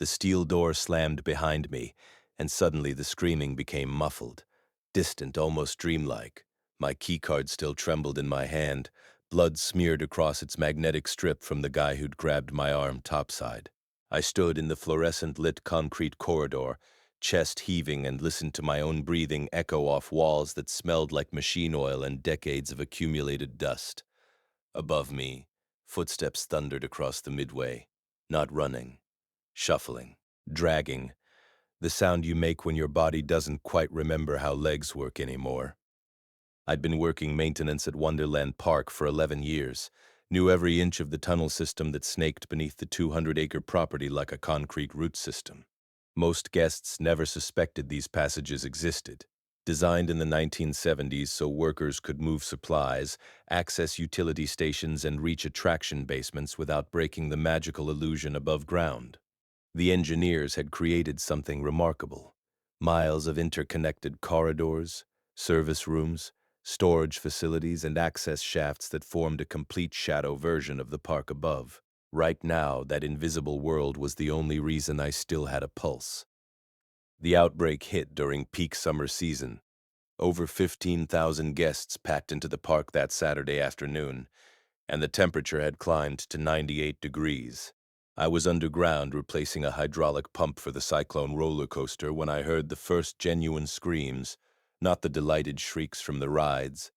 The steel door slammed behind me, and suddenly the screaming became muffled, distant, almost dreamlike. My keycard still trembled in my hand, blood smeared across its magnetic strip from the guy who'd grabbed my arm topside. I stood in the fluorescent-lit concrete corridor, chest heaving, and listened to my own breathing echo off walls that smelled like machine oil and decades of accumulated dust. Above me, footsteps thundered across the midway, not running, shuffling, dragging, the sound you make when your body doesn't quite remember how legs work anymore. I'd been working maintenance at Wonderland Park for 11 years, knew every inch of the tunnel system that snaked beneath the 200-acre property like a concrete root system. Most guests never suspected these passages existed. Designed in the 1970s so workers could move supplies, access utility stations, and reach attraction basements without breaking the magical illusion above ground. The engineers had created something remarkable. Miles of interconnected corridors, service rooms, storage facilities, and access shafts that formed a complete shadow version of the park above. Right now, that invisible world was the only reason I still had a pulse. The outbreak hit during peak summer season. Over 15,000 guests packed into the park that Saturday afternoon, and the temperature had climbed to 98 degrees. I was underground replacing a hydraulic pump for the Cyclone roller coaster when I heard the first genuine screams, not the delighted shrieks from the rides,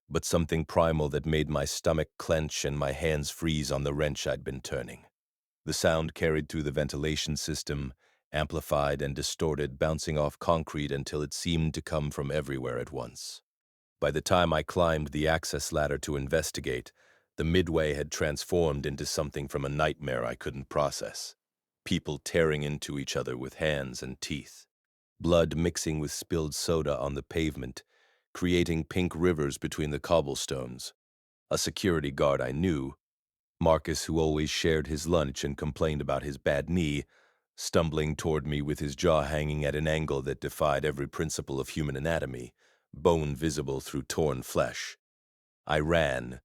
but something primal that made my stomach clench and my hands freeze on the wrench I'd been turning. The sound carried through the ventilation system, amplified and distorted, bouncing off concrete until it seemed to come from everywhere at once. By the time I climbed the access ladder to investigate, the midway had transformed into something from a nightmare I couldn't process. People tearing into each other with hands and teeth. Blood mixing with spilled soda on the pavement, creating pink rivers between the cobblestones. A security guard I knew, Marcus, who always shared his lunch and complained about his bad knee, stumbling toward me with his jaw hanging at an angle that defied every principle of human anatomy, bone visible through torn flesh. I ran,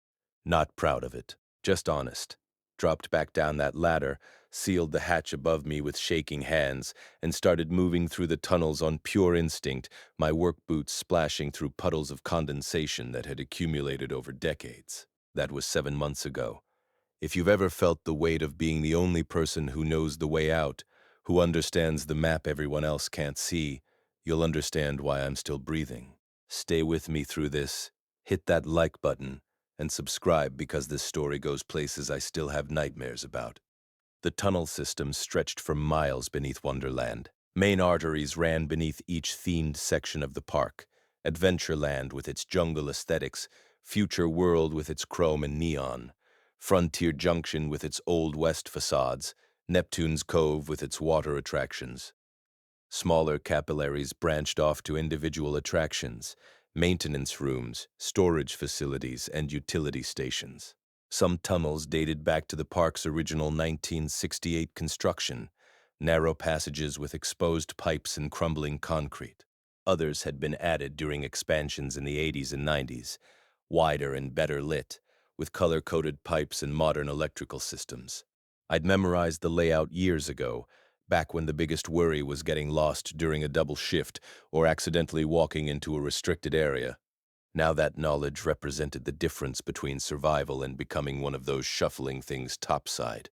not proud of it, just honest, dropped back down that ladder, sealed the hatch above me with shaking hands, and started moving through the tunnels on pure instinct, my work boots splashing through puddles of condensation that had accumulated over decades. That was 7 months ago. If you've ever felt the weight of being the only person who knows the way out, who understands the map everyone else can't see, you'll understand why I'm still breathing. Stay with me through this, hit that like button, and subscribe because this story goes places I still have nightmares about. The tunnel system stretched for miles beneath Wonderland. Main arteries ran beneath each themed section of the park. Adventureland with its jungle aesthetics, Future World with its chrome and neon, Frontier Junction with its Old West facades, Neptune's Cove with its water attractions. Smaller capillaries branched off to individual attractions, maintenance rooms, storage facilities, and utility stations. Some tunnels dated back to the park's original 1968 construction, narrow passages with exposed pipes and crumbling concrete. Others had been added during expansions in the 80s and 90s, wider and better lit, with color-coded pipes and modern electrical systems. I'd memorized the layout years ago, back when the biggest worry was getting lost during a double shift or accidentally walking into a restricted area. Now that knowledge represented the difference between survival and becoming one of those shuffling things topside.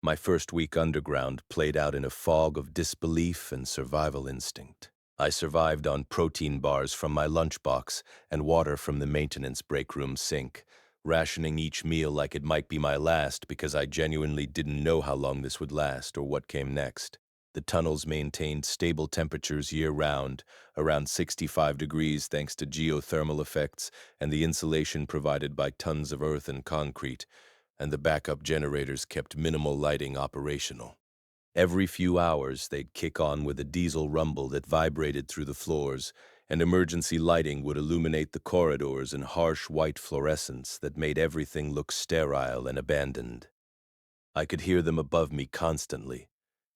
My first week underground played out in a fog of disbelief and survival instinct. I survived on protein bars from my lunchbox and water from the maintenance break room sink, rationing each meal like it might be my last because I genuinely didn't know how long this would last or what came next. The tunnels maintained stable temperatures year-round, around 65 degrees thanks to geothermal effects and the insulation provided by tons of earth and concrete, and the backup generators kept minimal lighting operational. Every few hours, they'd kick on with a diesel rumble that vibrated through the floors, and emergency lighting would illuminate the corridors in harsh white fluorescence that made everything look sterile and abandoned. I could hear them above me constantly,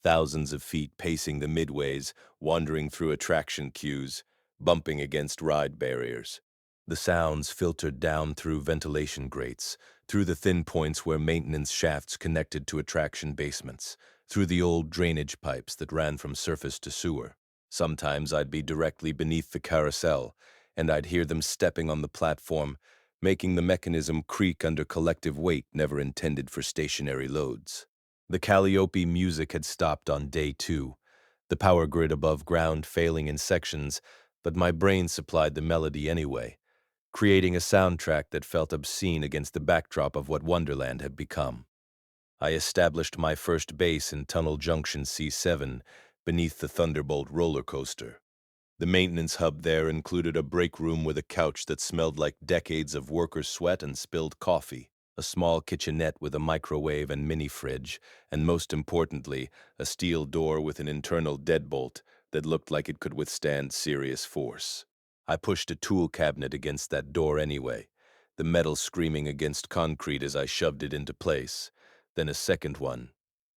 thousands of feet pacing the midways, wandering through attraction queues, bumping against ride barriers. The sounds filtered down through ventilation grates, through the thin points where maintenance shafts connected to attraction basements, through the old drainage pipes that ran from surface to sewer. Sometimes I'd be directly beneath the carousel, and I'd hear them stepping on the platform, making the mechanism creak under collective weight never intended for stationary loads. The Calliope music had stopped on day 2, the power grid above ground failing in sections, but my brain supplied the melody anyway, creating a soundtrack that felt obscene against the backdrop of what Wonderland had become. I established my first base in Tunnel Junction C7 beneath the Thunderbolt roller coaster. The maintenance hub there included a break room with a couch that smelled like decades of worker sweat and spilled coffee, a small kitchenette with a microwave and mini fridge, and most importantly, a steel door with an internal deadbolt that looked like it could withstand serious force. I pushed a tool cabinet against that door anyway, the metal screaming against concrete as I shoved it into place, then a second one,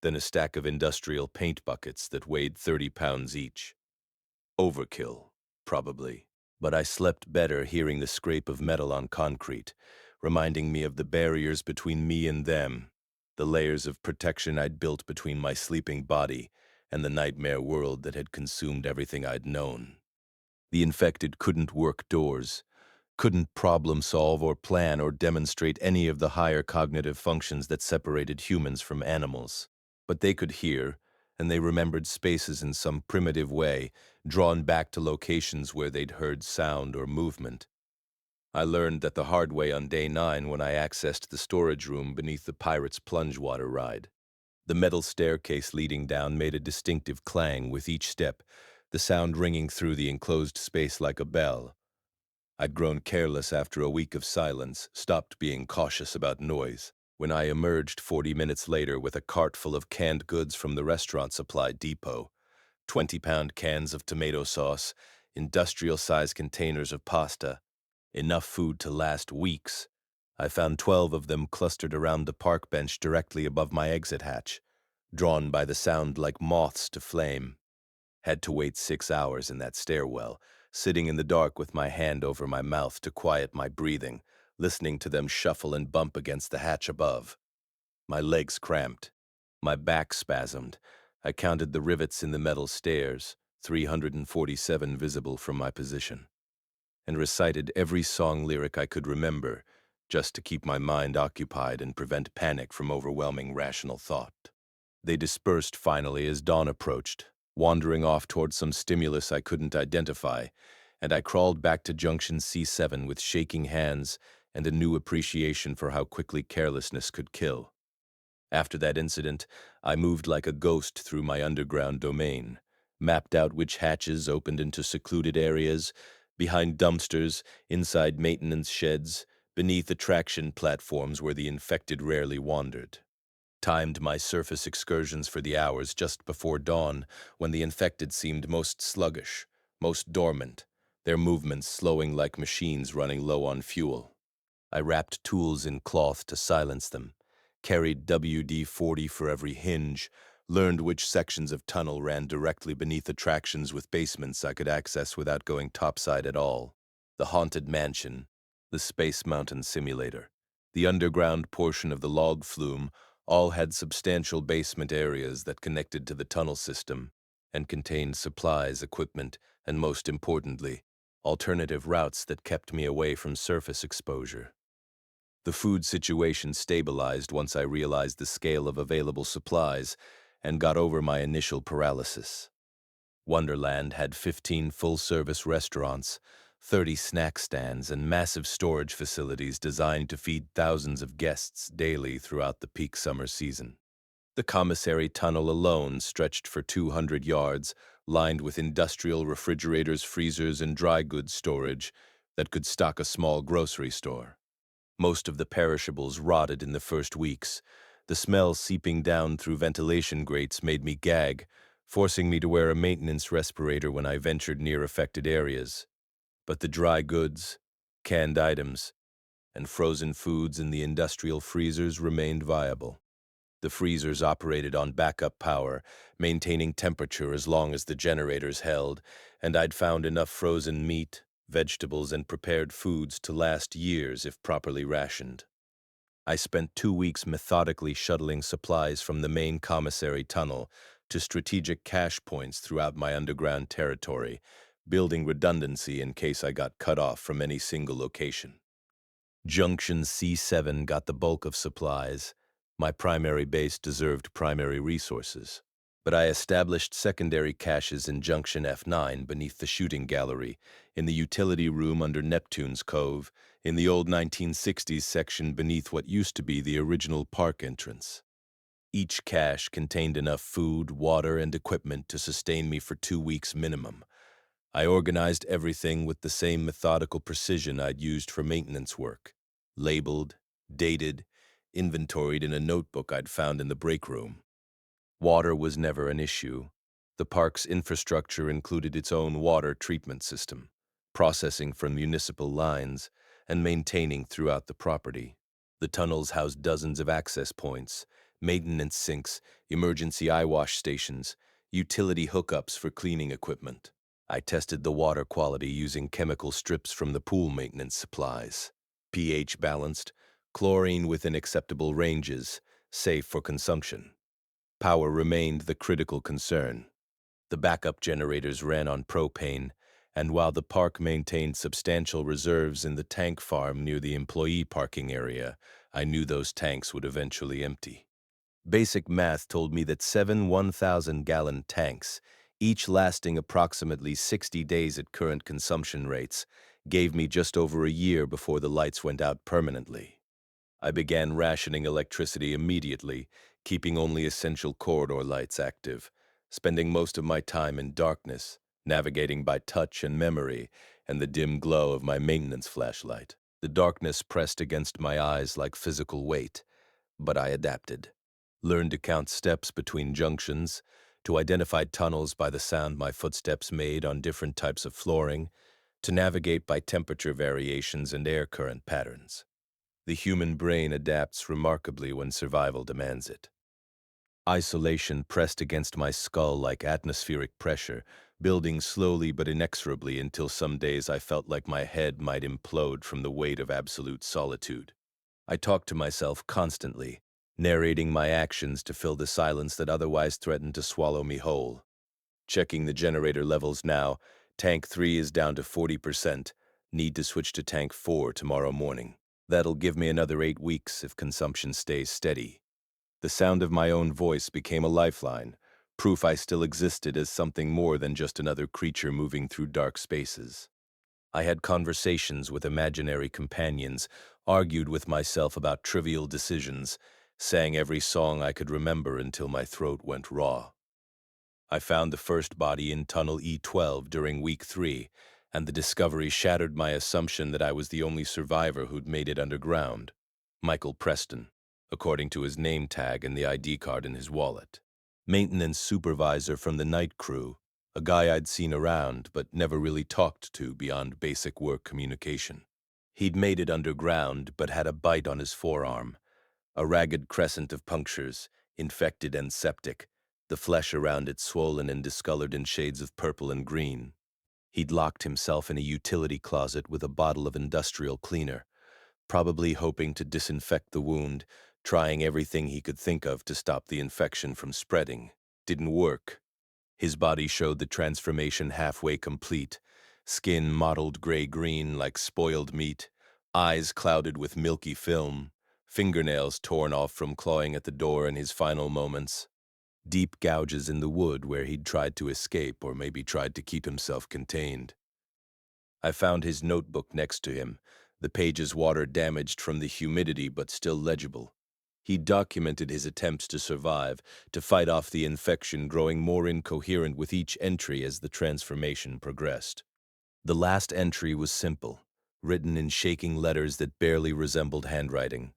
then a stack of industrial paint buckets that weighed 30 pounds each. Overkill, probably, but I slept better hearing the scrape of metal on concrete, reminding me of the barriers between me and them, the layers of protection I'd built between my sleeping body and the nightmare world that had consumed everything I'd known. The infected couldn't work doors, couldn't problem solve or plan or demonstrate any of the higher cognitive functions that separated humans from animals. But they could hear, and they remembered spaces in some primitive way, drawn back to locations where they'd heard sound or movement. I learned that the hard way on day 9 when I accessed the storage room beneath the Pirate's plunge water ride. The metal staircase leading down made a distinctive clang with each step, the sound ringing through the enclosed space like a bell. I'd grown careless after a week of silence, stopped being cautious about noise. When I emerged 40 minutes later with a cart full of canned goods from the restaurant supply depot, 20-pound cans of tomato sauce, industrial-sized containers of pasta, enough food to last weeks, I found 12 of them clustered around the park bench directly above my exit hatch, drawn by the sound like moths to flame. Had to wait 6 hours in that stairwell, sitting in the dark with my hand over my mouth to quiet my breathing, listening to them shuffle and bump against the hatch above. My legs cramped. My back spasmed. I counted the rivets in the metal stairs, 347 visible from my position, and recited every song lyric I could remember, just to keep my mind occupied and prevent panic from overwhelming rational thought. They dispersed finally as dawn approached, wandering off toward some stimulus I couldn't identify, and I crawled back to Junction C7 with shaking hands and a new appreciation for how quickly carelessness could kill. After that incident, I moved like a ghost through my underground domain, mapped out which hatches opened into secluded areas, behind dumpsters, inside maintenance sheds, beneath attraction platforms where the infected rarely wandered. Timed my surface excursions for the hours just before dawn, when the infected seemed most sluggish, most dormant, their movements slowing like machines running low on fuel. I wrapped tools in cloth to silence them, carried WD-40 for every hinge, learned which sections of tunnel ran directly beneath attractions with basements I could access without going topside at all. The Haunted Mansion, the Space Mountain Simulator, the underground portion of the log flume all had substantial basement areas that connected to the tunnel system and contained supplies, equipment, and most importantly, alternative routes that kept me away from surface exposure. The food situation stabilized once I realized the scale of available supplies and got over my initial paralysis. Wonderland had 15 full-service restaurants, 30 snack stands, and massive storage facilities designed to feed thousands of guests daily throughout the peak summer season. The commissary tunnel alone stretched for 200 yards, lined with industrial refrigerators, freezers, and dry goods storage that could stock a small grocery store. Most of the perishables rotted in the first weeks. The smell seeping down through ventilation grates made me gag, forcing me to wear a maintenance respirator when I ventured near affected areas. But the dry goods, canned items, and frozen foods in the industrial freezers remained viable. The freezers operated on backup power, maintaining temperature as long as the generators held, and I'd found enough frozen meat, vegetables, and prepared foods to last years if properly rationed. I spent 2 weeks methodically shuttling supplies from the main commissary tunnel to strategic cache points throughout my underground territory, building redundancy in case I got cut off from any single location. Junction C7 got the bulk of supplies. My primary base deserved primary resources. But I established secondary caches in Junction F9 beneath the shooting gallery, in the utility room under Neptune's Cove, in the old 1960s section beneath what used to be the original park entrance. Each cache contained enough food, water, and equipment to sustain me for 2 weeks minimum. I organized everything with the same methodical precision I'd used for maintenance work. Labeled, dated, inventoried in a notebook I'd found in the break room. Water was never an issue. The park's infrastructure included its own water treatment system, processing from municipal lines, and maintaining throughout the property. The tunnels housed dozens of access points, maintenance sinks, emergency eyewash stations, utility hookups for cleaning equipment. I tested the water quality using chemical strips from the pool maintenance supplies. pH balanced, chlorine within acceptable ranges, safe for consumption. Power remained the critical concern. The backup generators ran on propane, and while the park maintained substantial reserves in the tank farm near the employee parking area, I knew those tanks would eventually empty. Basic math told me that 7 1,000-gallon tanks, each lasting approximately 60 days at current consumption rates, gave me just over a year before the lights went out permanently. I began rationing electricity immediately, keeping only essential corridor lights active, spending most of my time in darkness, navigating by touch and memory, and the dim glow of my maintenance flashlight. The darkness pressed against my eyes like physical weight, but I adapted. Learned to count steps between junctions, to identify tunnels by the sound my footsteps made on different types of flooring, to navigate by temperature variations and air current patterns. The human brain adapts remarkably when survival demands it. Isolation pressed against my skull like atmospheric pressure, building slowly but inexorably until some days I felt like my head might implode from the weight of absolute solitude. I talked to myself constantly, narrating my actions to fill the silence that otherwise threatened to swallow me whole. Checking the generator levels now, Tank 3 is down to 40%. Need to switch to Tank 4 tomorrow morning. That'll give me another 8 weeks if consumption stays steady. The sound of my own voice became a lifeline, proof I still existed as something more than just another creature moving through dark spaces. I had conversations with imaginary companions, argued with myself about trivial decisions, sang every song I could remember until my throat went raw. I found the first body in Tunnel E12 during Week 3, and the discovery shattered my assumption that I was the only survivor who'd made it underground. Michael Preston, according to his name tag and the ID card in his wallet. Maintenance supervisor from the night crew, a guy I'd seen around but never really talked to beyond basic work communication. He'd made it underground but had a bite on his forearm, a ragged crescent of punctures, infected and septic, the flesh around it swollen and discolored in shades of purple and green. He'd locked himself in a utility closet with a bottle of industrial cleaner, probably hoping to disinfect the wound, trying everything he could think of to stop the infection from spreading. Didn't work. His body showed the transformation halfway complete, skin mottled gray-green like spoiled meat, eyes clouded with milky film, fingernails torn off from clawing at the door in his final moments, deep gouges in the wood where he'd tried to escape or maybe tried to keep himself contained. I found his notebook next to him, the pages water-damaged from the humidity but still legible. He documented his attempts to survive, to fight off the infection growing more incoherent with each entry as the transformation progressed. The last entry was simple, written in shaking letters that barely resembled handwriting.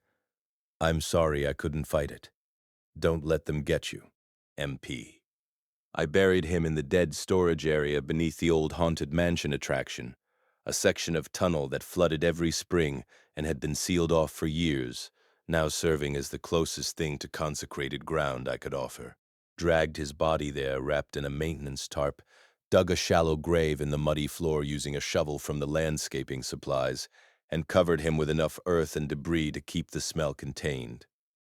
"I'm sorry I couldn't fight it. Don't let them get you. MP." I buried him in the dead storage area beneath the old Haunted Mansion attraction, a section of tunnel that flooded every spring and had been sealed off for years, now serving as the closest thing to consecrated ground I could offer. Dragged his body there wrapped in a maintenance tarp, dug a shallow grave in the muddy floor using a shovel from the landscaping supplies, and covered him with enough earth and debris to keep the smell contained.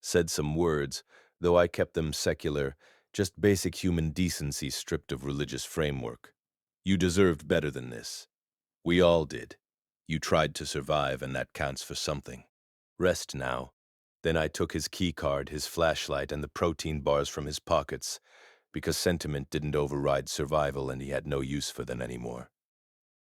Said some words, though I kept them secular, just basic human decency stripped of religious framework. You deserved better than this. We all did. You tried to survive, and that counts for something. Rest now. Then I took his keycard, his flashlight, and the protein bars from his pockets, because sentiment didn't override survival and he had no use for them anymore.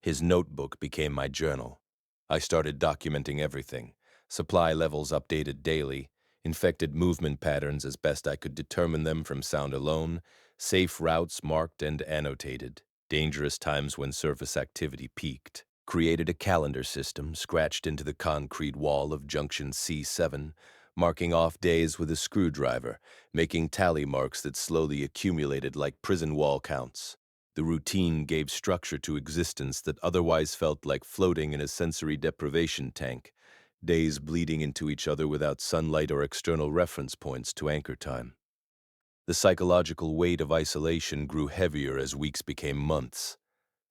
His notebook became my journal. I started documenting everything. Supply levels updated daily, infected movement patterns as best I could determine them from sound alone, safe routes marked and annotated, dangerous times when surface activity peaked. Created a calendar system scratched into the concrete wall of Junction C7, marking off days with a screwdriver, making tally marks that slowly accumulated like prison wall counts. The routine gave structure to existence that otherwise felt like floating in a sensory deprivation tank, days bleeding into each other without sunlight or external reference points to anchor time. The psychological weight of isolation grew heavier as weeks became months.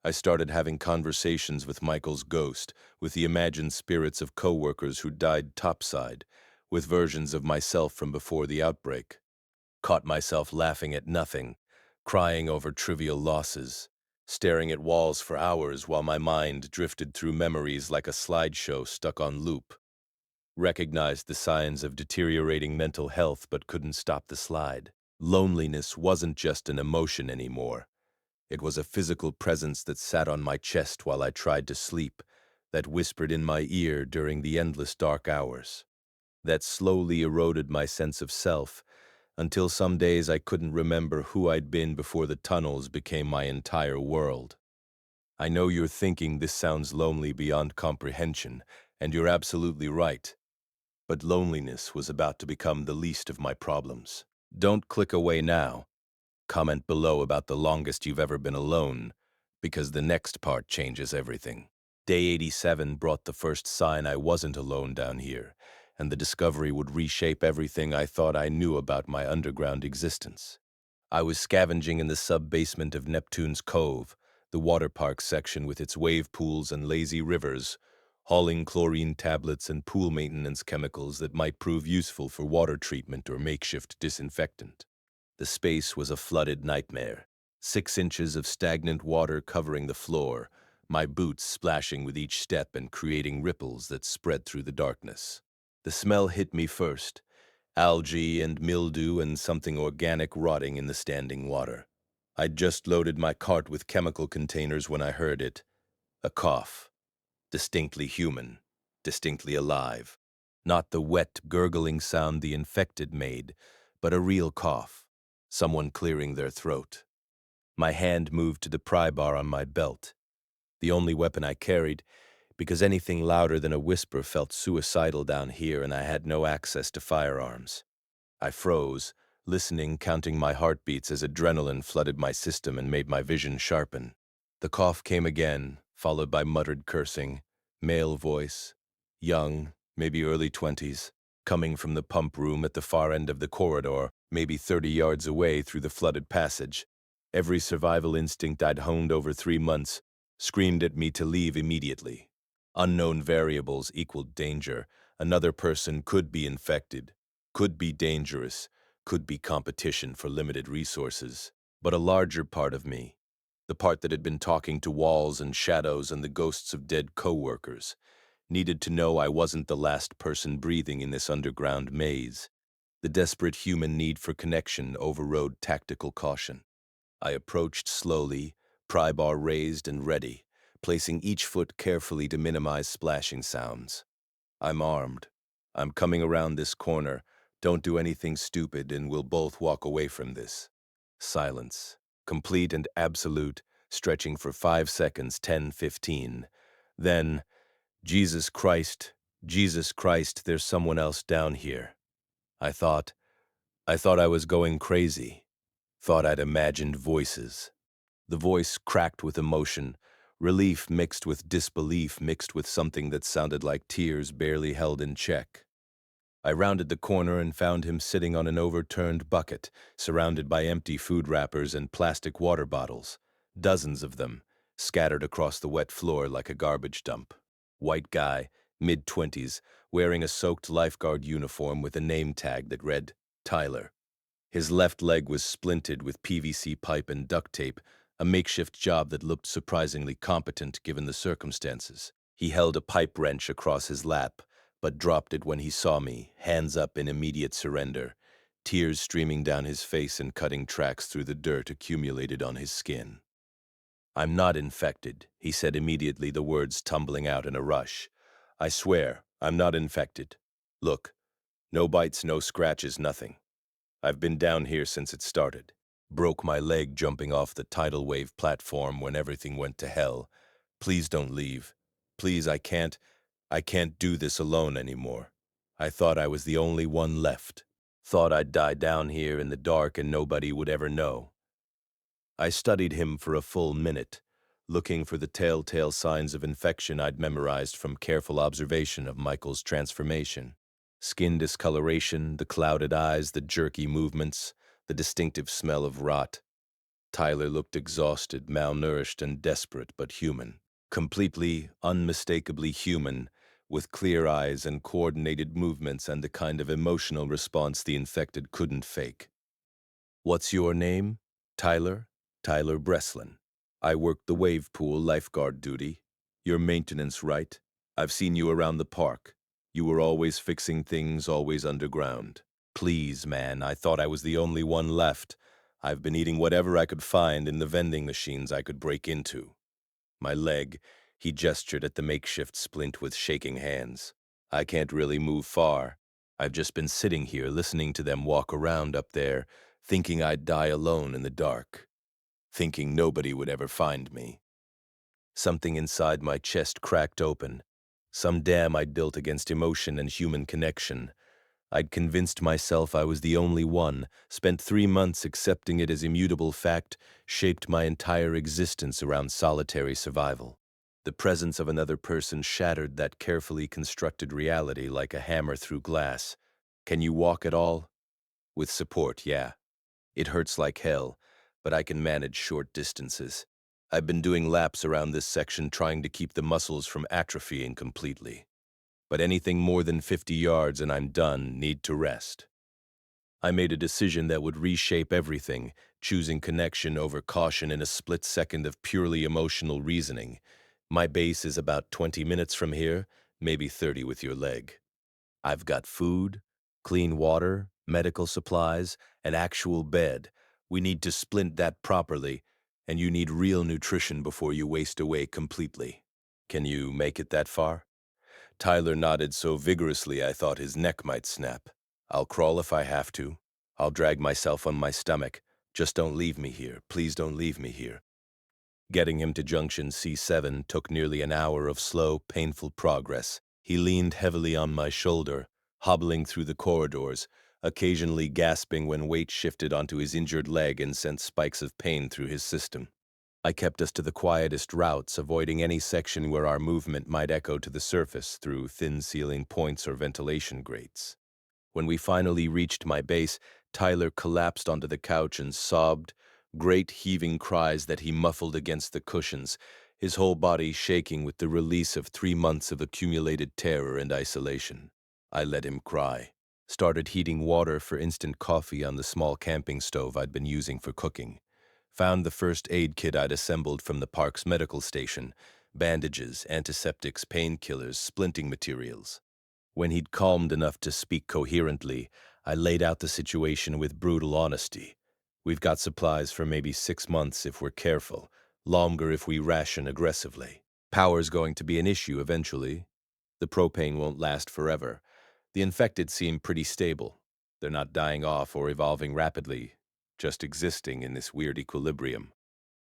I started having conversations with Michael's ghost, with the imagined spirits of coworkers who died topside, with versions of myself from before the outbreak. Caught myself laughing at nothing, crying over trivial losses, staring at walls for hours while my mind drifted through memories like a slideshow stuck on loop. Recognized the signs of deteriorating mental health but couldn't stop the slide. Loneliness wasn't just an emotion anymore. It was a physical presence that sat on my chest while I tried to sleep, that whispered in my ear during the endless dark hours, that slowly eroded my sense of self, until some days I couldn't remember who I'd been before the tunnels became my entire world. I know you're thinking this sounds lonely beyond comprehension, and you're absolutely right. But loneliness was about to become the least of my problems. Don't click away now. Comment below about the longest you've ever been alone, because the next part changes everything. Day 87 brought the first sign I wasn't alone down here, and the discovery would reshape everything I thought I knew about my underground existence. I was scavenging in the sub-basement of Neptune's Cove, the water park section with its wave pools and lazy rivers, hauling chlorine tablets and pool maintenance chemicals that might prove useful for water treatment or makeshift disinfectant. The space was a flooded nightmare, 6 inches of stagnant water covering the floor, my boots splashing with each step and creating ripples that spread through the darkness. The smell hit me first, algae and mildew and something organic rotting in the standing water. I'd just loaded my cart with chemical containers when I heard it. A cough. Distinctly human, distinctly alive. Not the wet, gurgling sound the infected made, but a real cough. Someone clearing their throat. My hand moved to the pry bar on my belt, the only weapon I carried, because anything louder than a whisper felt suicidal down here and I had no access to firearms. I froze, listening, counting my heartbeats as adrenaline flooded my system and made my vision sharpen. The cough came again, followed by muttered cursing, male voice, young, maybe early 20s, coming from the pump room at the far end of the corridor, maybe 30 yards away through the flooded passage. Every survival instinct I'd honed over 3 months screamed at me to leave immediately. Unknown variables equaled danger. Another person could be infected, could be dangerous, could be competition for limited resources. But a larger part of me, the part that had been talking to walls and shadows and the ghosts of dead coworkers, needed to know I wasn't the last person breathing in this underground maze. The desperate human need for connection overrode tactical caution. I approached slowly, pry bar raised and ready, placing each foot carefully to minimize splashing sounds. I'm armed. I'm coming around this corner. Don't do anything stupid and we'll both walk away from this. Silence. Complete and absolute, stretching for 5 seconds, 10, 15. Then, Jesus Christ, there's someone else down here. I thought I was going crazy. Thought I'd imagined voices. The voice cracked with emotion, relief mixed with disbelief mixed with something that sounded like tears barely held in check. I rounded the corner and found him sitting on an overturned bucket, surrounded by empty food wrappers and plastic water bottles, dozens of them, scattered across the wet floor like a garbage dump. White guy, mid-20s, wearing a soaked lifeguard uniform with a name tag that read Tyler. His left leg was splinted with PVC pipe and duct tape, a makeshift job that looked surprisingly competent given the circumstances. He held a pipe wrench across his lap, but dropped it when he saw me, hands up in immediate surrender, tears streaming down his face and cutting tracks through the dirt accumulated on his skin. "I'm not infected," he said immediately, the words tumbling out in a rush. "I swear, I'm not infected. Look, no bites, no scratches, nothing. I've been down here since it started. Broke my leg jumping off the tidal wave platform when everything went to hell. Please don't leave. Please, I can't do this alone anymore. I thought I was the only one left. Thought I'd die down here in the dark and nobody would ever know." I studied him for a full minute, looking for the telltale signs of infection I'd memorized from careful observation of Michael's transformation. Skin discoloration, the clouded eyes, the jerky movements, the distinctive smell of rot. Tyler looked exhausted, malnourished, and desperate, but human. Completely, unmistakably human, with clear eyes and coordinated movements and the kind of emotional response the infected couldn't fake. "What's your name?" "Tyler. Tyler Breslin. I work the wave pool lifeguard duty. Your maintenance, right? I've seen you around the park. You were always fixing things, always underground. Please, man, I thought I was the only one left. I've been eating whatever I could find in the vending machines I could break into." My leg, he gestured at the makeshift splint with shaking hands. "I can't really move far. I've just been sitting here listening to them walk around up there, thinking I'd die alone in the dark, thinking nobody would ever find me." Something inside my chest cracked open. Some dam I'd built against emotion and human connection. I'd convinced myself I was the only one, spent 3 months accepting it as immutable fact, shaped my entire existence around solitary survival. The presence of another person shattered that carefully constructed reality like a hammer through glass. "Can you walk at all?" "With support, yeah. It hurts like hell, but I can manage short distances. I've been doing laps around this section trying to keep the muscles from atrophying completely. But anything more than 50 yards and I'm done, need to rest." I made a decision that would reshape everything, choosing connection over caution in a split second of purely emotional reasoning. My base is about 20 minutes from here, maybe 30 with your leg. I've got food, clean water, medical supplies, an actual bed. We need to splint that properly, and you need real nutrition before you waste away completely. Can you make it that far? Tyler nodded so vigorously I thought his neck might snap. "I'll crawl if I have to. I'll drag myself on my stomach. Just don't leave me here. Please don't leave me here." Getting him to junction C7 took nearly an hour of slow, painful progress. He leaned heavily on my shoulder, hobbling through the corridors, occasionally gasping when weight shifted onto his injured leg and sent spikes of pain through his system. I kept us to the quietest routes, avoiding any section where our movement might echo to the surface through thin ceiling points or ventilation grates. When we finally reached my base, Tyler collapsed onto the couch and sobbed, great heaving cries that he muffled against the cushions, his whole body shaking with the release of 3 months of accumulated terror and isolation. I let him cry, started heating water for instant coffee on the small camping stove I'd been using for cooking, found the first aid kit I'd assembled from the park's medical station, bandages, antiseptics, painkillers, splinting materials. When he'd calmed enough to speak coherently, I laid out the situation with brutal honesty. "We've got supplies for maybe 6 months if we're careful, longer if we ration aggressively. Power's going to be an issue eventually. The propane won't last forever. The infected seem pretty stable. They're not dying off or evolving rapidly, just existing in this weird equilibrium.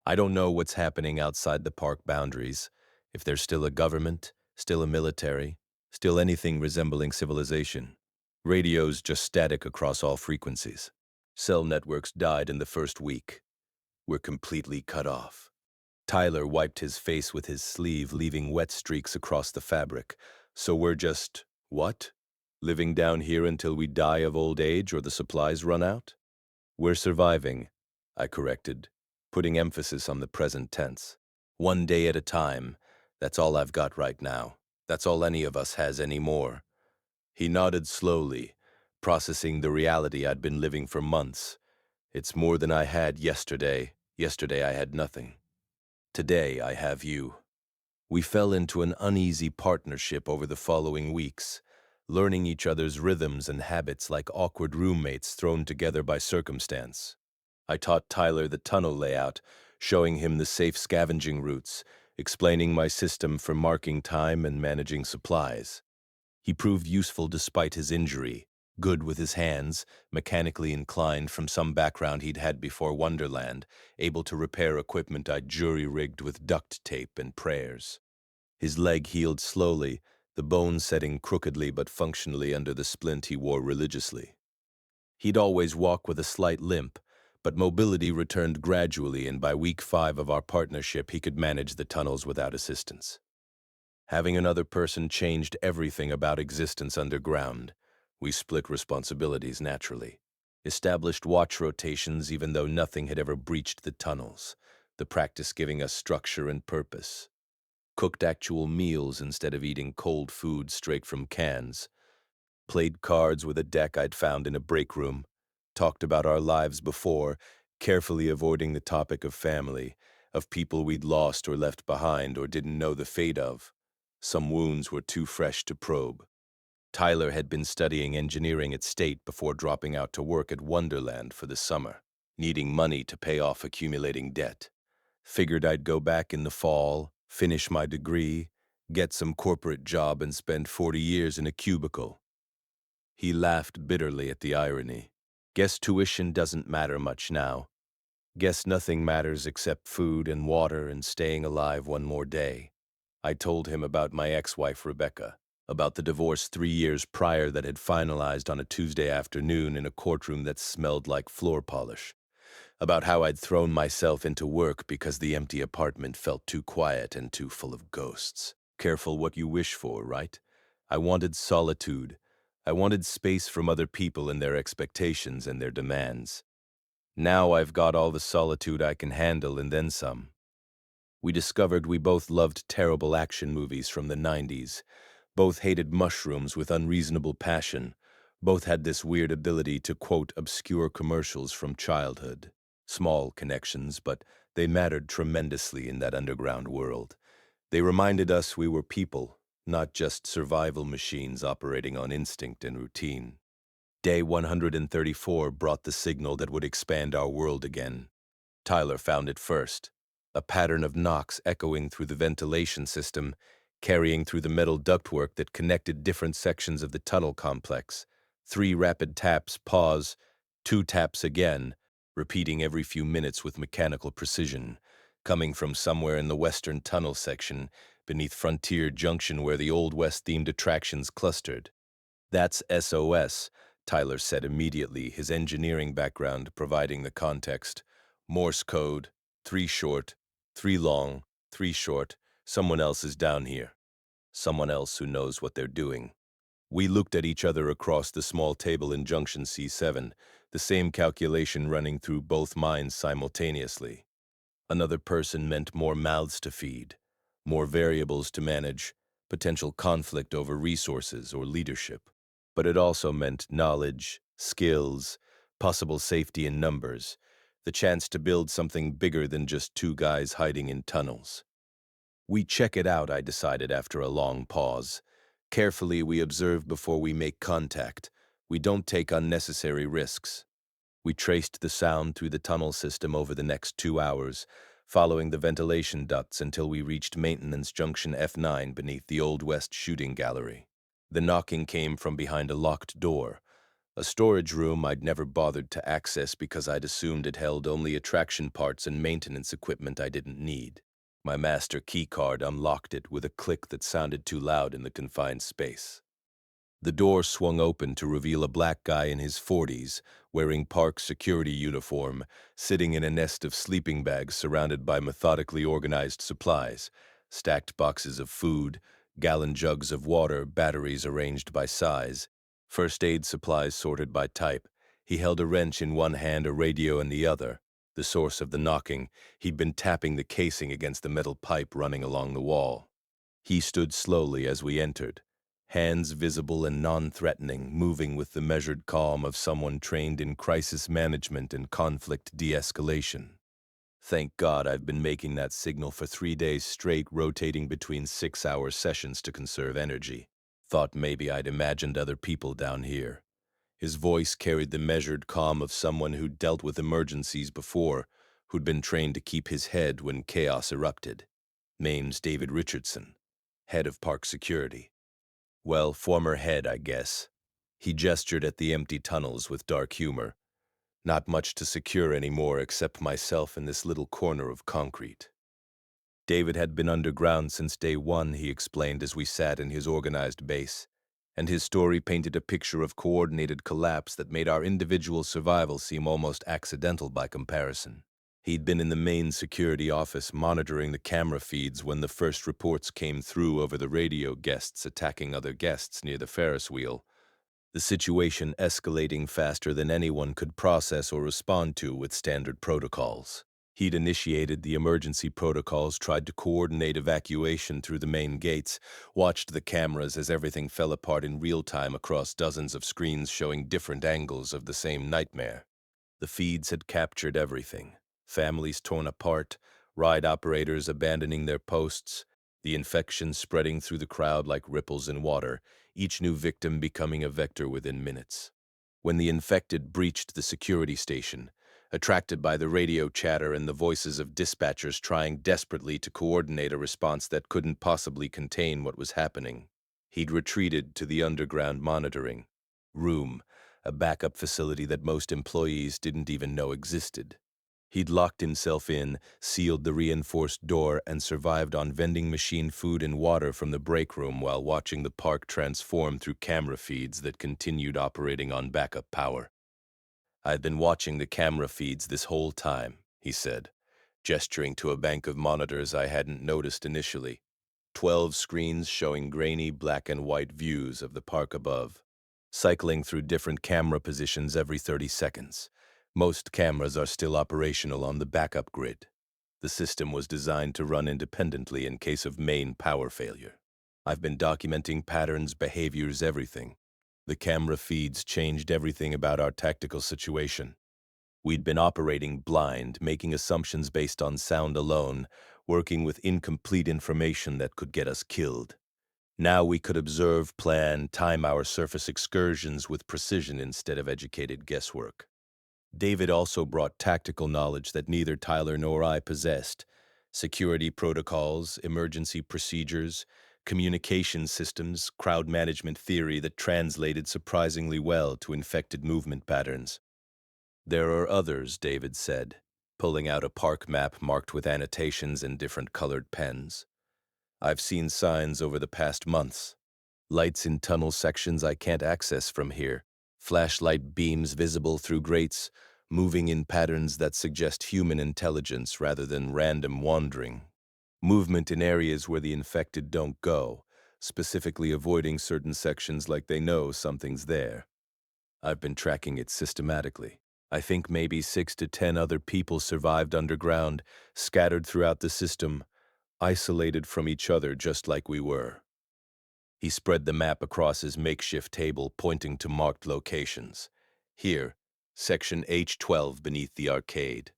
I don't know what's happening outside the park boundaries, if there's still a government, still a military, still anything resembling civilization. Radio's just static across all frequencies. Cell networks died in the first week. We're completely cut off." Tyler wiped his face with his sleeve, leaving wet streaks across the fabric. "So we're just, what? Living down here until we die of old age or the supplies run out?" "We're surviving," I corrected, putting emphasis on the present tense. "One day at a time. That's all I've got right now." That's all any of us has anymore. He nodded slowly, processing the reality I'd been living for months. It's more than I had yesterday. Yesterday I had nothing. Today I have you. We fell into an uneasy partnership over the following weeks, learning each other's rhythms and habits like awkward roommates thrown together by circumstance. I taught Tyler the tunnel layout, showing him the safe scavenging routes, explaining my system for marking time and managing supplies. He proved useful despite his injury, good with his hands, mechanically inclined from some background he'd had before Wonderland, able to repair equipment I'd jury-rigged with duct tape and prayers. His leg healed slowly, the bone setting crookedly but functionally under the splint he wore religiously. He'd always walk with a slight limp, but mobility returned gradually, and by week 5 of our partnership he could manage the tunnels without assistance. Having another person changed everything about existence underground. We split responsibilities naturally. Established watch rotations even though nothing had ever breached the tunnels, the practice giving us structure and purpose. Cooked actual meals instead of eating cold food straight from cans. Played cards with a deck I'd found in a break room. Talked about our lives before, carefully avoiding the topic of family, of people we'd lost or left behind or didn't know the fate of. Some wounds were too fresh to probe. Tyler had been studying engineering at State before dropping out to work at Wonderland for the summer, needing money to pay off accumulating debt. Figured I'd go back in the fall, finish my degree, get some corporate job and spend 40 years in a cubicle. He laughed bitterly at the irony. Guess tuition doesn't matter much now. Guess nothing matters except food and water and staying alive one more day. I told him about my ex-wife Rebecca, about the divorce 3 years prior that had finalized on a Tuesday afternoon in a courtroom that smelled like floor polish, about how I'd thrown myself into work because the empty apartment felt too quiet and too full of ghosts. Careful what you wish for, right? I wanted solitude. I wanted space from other people and their expectations and their demands. Now I've got all the solitude I can handle and then some. We discovered we both loved terrible action movies from the 90s. Both hated mushrooms with unreasonable passion. Both had this weird ability to quote obscure commercials from childhood. Small connections, but they mattered tremendously in that underground world. They reminded us we were people, not just survival machines operating on instinct and routine. Day 134 brought the signal that would expand our world again. Tyler found it first, a pattern of knocks echoing through the ventilation system, carrying through the metal ductwork that connected different sections of the tunnel complex. 3 rapid taps, pause, 2 taps again, repeating every few minutes with mechanical precision, coming from somewhere in the western tunnel section, beneath Frontier Junction where the Old West-themed attractions clustered. That's SOS, Tyler said immediately, his engineering background providing the context. Morse code, 3 short, 3 long, 3 short, someone else is down here. Someone else who knows what they're doing. We looked at each other across the small table in Junction C7, the same calculation running through both minds simultaneously. Another person meant more mouths to feed, more variables to manage, potential conflict over resources or leadership. But it also meant knowledge, skills, possible safety in numbers, the chance to build something bigger than just 2 guys hiding in tunnels. We check it out, I decided after a long pause. Carefully, we observe before we make contact. We don't take unnecessary risks. We traced the sound through the tunnel system over the next 2 hours, following the ventilation ducts until we reached Maintenance Junction F9 beneath the Old West shooting gallery. The knocking came from behind a locked door, a storage room I'd never bothered to access because I'd assumed it held only attraction parts and maintenance equipment I didn't need. My master keycard unlocked it with a click that sounded too loud in the confined space. The door swung open to reveal a black guy in his 40s, wearing park security uniform, sitting in a nest of sleeping bags surrounded by methodically organized supplies, stacked boxes of food, gallon jugs of water, batteries arranged by size, first aid supplies sorted by type. He held a wrench in one hand, a radio in the other. The source of the knocking, he'd been tapping the casing against the metal pipe running along the wall. He stood slowly as we entered, hands visible and non-threatening, moving with the measured calm of someone trained in crisis management and conflict de-escalation. Thank God I've been making that signal for 3 days straight, rotating between 6-hour sessions to conserve energy. Thought maybe I'd imagined other people down here. His voice carried the measured calm of someone who'd dealt with emergencies before, who'd been trained to keep his head when chaos erupted. Name's David Richardson, head of park security. Well, former head, I guess. He gestured at the empty tunnels with dark humor. Not much to secure anymore except myself in this little corner of concrete. David had been underground since day one, he explained as we sat in his organized base, and his story painted a picture of coordinated collapse that made our individual survival seem almost accidental by comparison. He'd been in the main security office monitoring the camera feeds when the first reports came through over the radio, guests attacking other guests near the Ferris wheel, the situation escalating faster than anyone could process or respond to with standard protocols. He'd initiated the emergency protocols, tried to coordinate evacuation through the main gates, watched the cameras as everything fell apart in real time across dozens of screens showing different angles of the same nightmare. The feeds had captured everything. Families torn apart, ride operators abandoning their posts, the infection spreading through the crowd like ripples in water, each new victim becoming a vector within minutes. When the infected breached the security station, attracted by the radio chatter and the voices of dispatchers trying desperately to coordinate a response that couldn't possibly contain what was happening, he'd retreated to the underground monitoring room, a backup facility that most employees didn't even know existed. He'd locked himself in, sealed the reinforced door, and survived on vending machine food and water from the break room while watching the park transform through camera feeds that continued operating on backup power. "I've been watching the camera feeds this whole time," he said, gesturing to a bank of monitors I hadn't noticed initially. 12 screens showing grainy black and white views of the park above, cycling through different camera positions every 30 seconds. Most cameras are still operational on the backup grid. The system was designed to run independently in case of main power failure. I've been documenting patterns, behaviors, everything. The camera feeds changed everything about our tactical situation. We'd been operating blind, making assumptions based on sound alone, working with incomplete information that could get us killed. Now we could observe, plan, time our surface excursions with precision instead of educated guesswork. David also brought tactical knowledge that neither Tyler nor I possessed: security protocols, emergency procedures, communication systems, crowd management theory that translated surprisingly well to infected movement patterns. "There are others," David said, pulling out a park map marked with annotations and different colored pens. "I've seen signs over the past months. Lights in tunnel sections I can't access from here. Flashlight beams visible through grates, moving in patterns that suggest human intelligence rather than random wandering. Movement in areas where the infected don't go, specifically avoiding certain sections like they know something's there. I've been tracking it systematically. I think maybe 6 to 10 other people survived underground, scattered throughout the system, isolated from each other just like we were." He spread the map across his makeshift table, pointing to marked locations. "Here, section H12 beneath the arcade.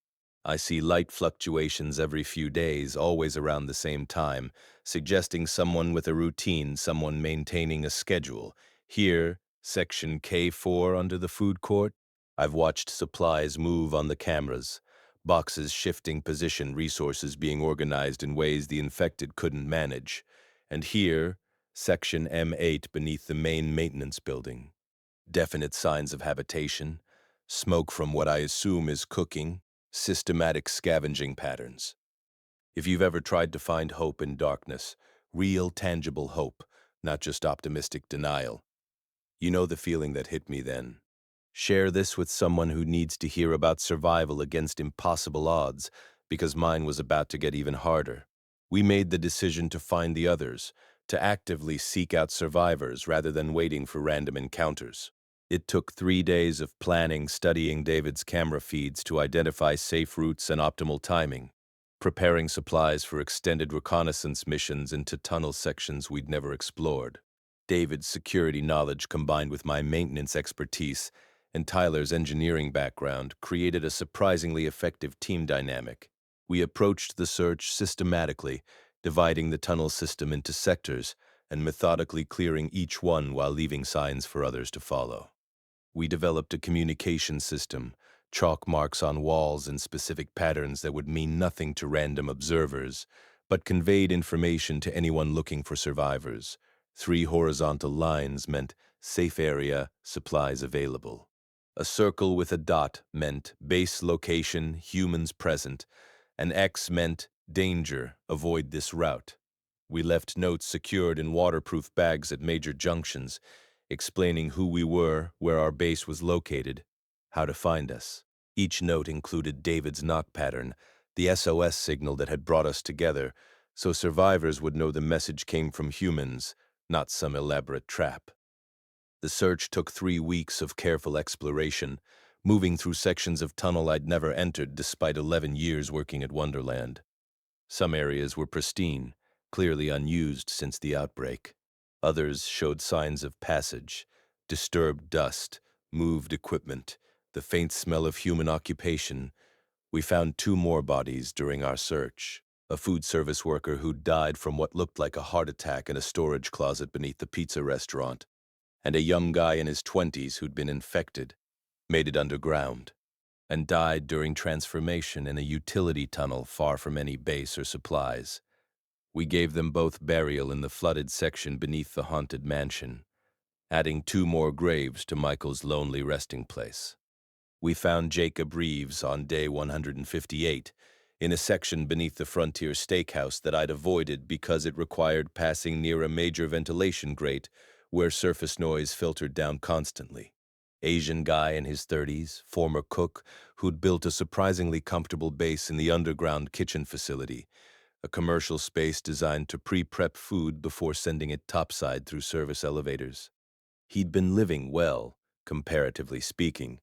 I see light fluctuations every few days, always around the same time, suggesting someone with a routine, someone maintaining a schedule. Here, section K4 under the food court. I've watched supplies move on the cameras, boxes shifting position, resources being organized in ways the infected couldn't manage. And here, section M8 beneath the main maintenance building. Definite signs of habitation, smoke from what I assume is cooking, systematic scavenging patterns. If you've ever tried to find hope in darkness, real tangible hope, not just optimistic denial, you know the feeling that hit me then. Share this with someone who needs to hear about survival against impossible odds, because mine was about to get even harder. We made the decision to find the others, to actively seek out survivors rather than waiting for random encounters. It took 3 days of planning, studying David's camera feeds to identify safe routes and optimal timing. preparing supplies for extended reconnaissance missions into tunnel sections we'd never explored. David's security knowledge combined with my maintenance expertise and Tyler's engineering background created a surprisingly effective team dynamic. We approached the search systematically, dividing the tunnel system into sectors and methodically clearing each one while leaving signs for others to follow. We developed a communication system, chalk marks on walls and specific patterns that would mean nothing to random observers, but conveyed information to anyone looking for survivors. 3 horizontal lines meant safe area, supplies available. A circle with a dot meant base location, humans present. An X meant danger, avoid this route. We left notes secured in waterproof bags at major junctions, explaining who we were, where our base was located, how to find us. Each note included David's knock pattern, the SOS signal that had brought us together, so survivors would know the message came from humans, not some elaborate trap. The search took 3 weeks of careful exploration, moving through sections of tunnel I'd never entered despite 11 years working at Wonderland. Some areas were pristine, clearly unused since the outbreak. Others showed signs of passage, disturbed dust, moved equipment, the faint smell of human occupation. We found 2 more bodies during our search. A food service worker who died from what looked like a heart attack in a storage closet beneath the pizza restaurant, and a young guy in his 20s who'd been infected, made it underground, and died during transformation in a utility tunnel far from any base or supplies. We gave them both burial in the flooded section beneath the haunted mansion, adding 2 more graves to Michael's lonely resting place. We found Jacob Reeves on day 158, in a section beneath the Frontier Steakhouse that I'd avoided because it required passing near a major ventilation grate where surface noise filtered down constantly. Asian guy in his 30s, former cook, who'd built a surprisingly comfortable base in the underground kitchen facility, a commercial space designed to pre-prep food before sending it topside through service elevators. He'd been living well, comparatively speaking.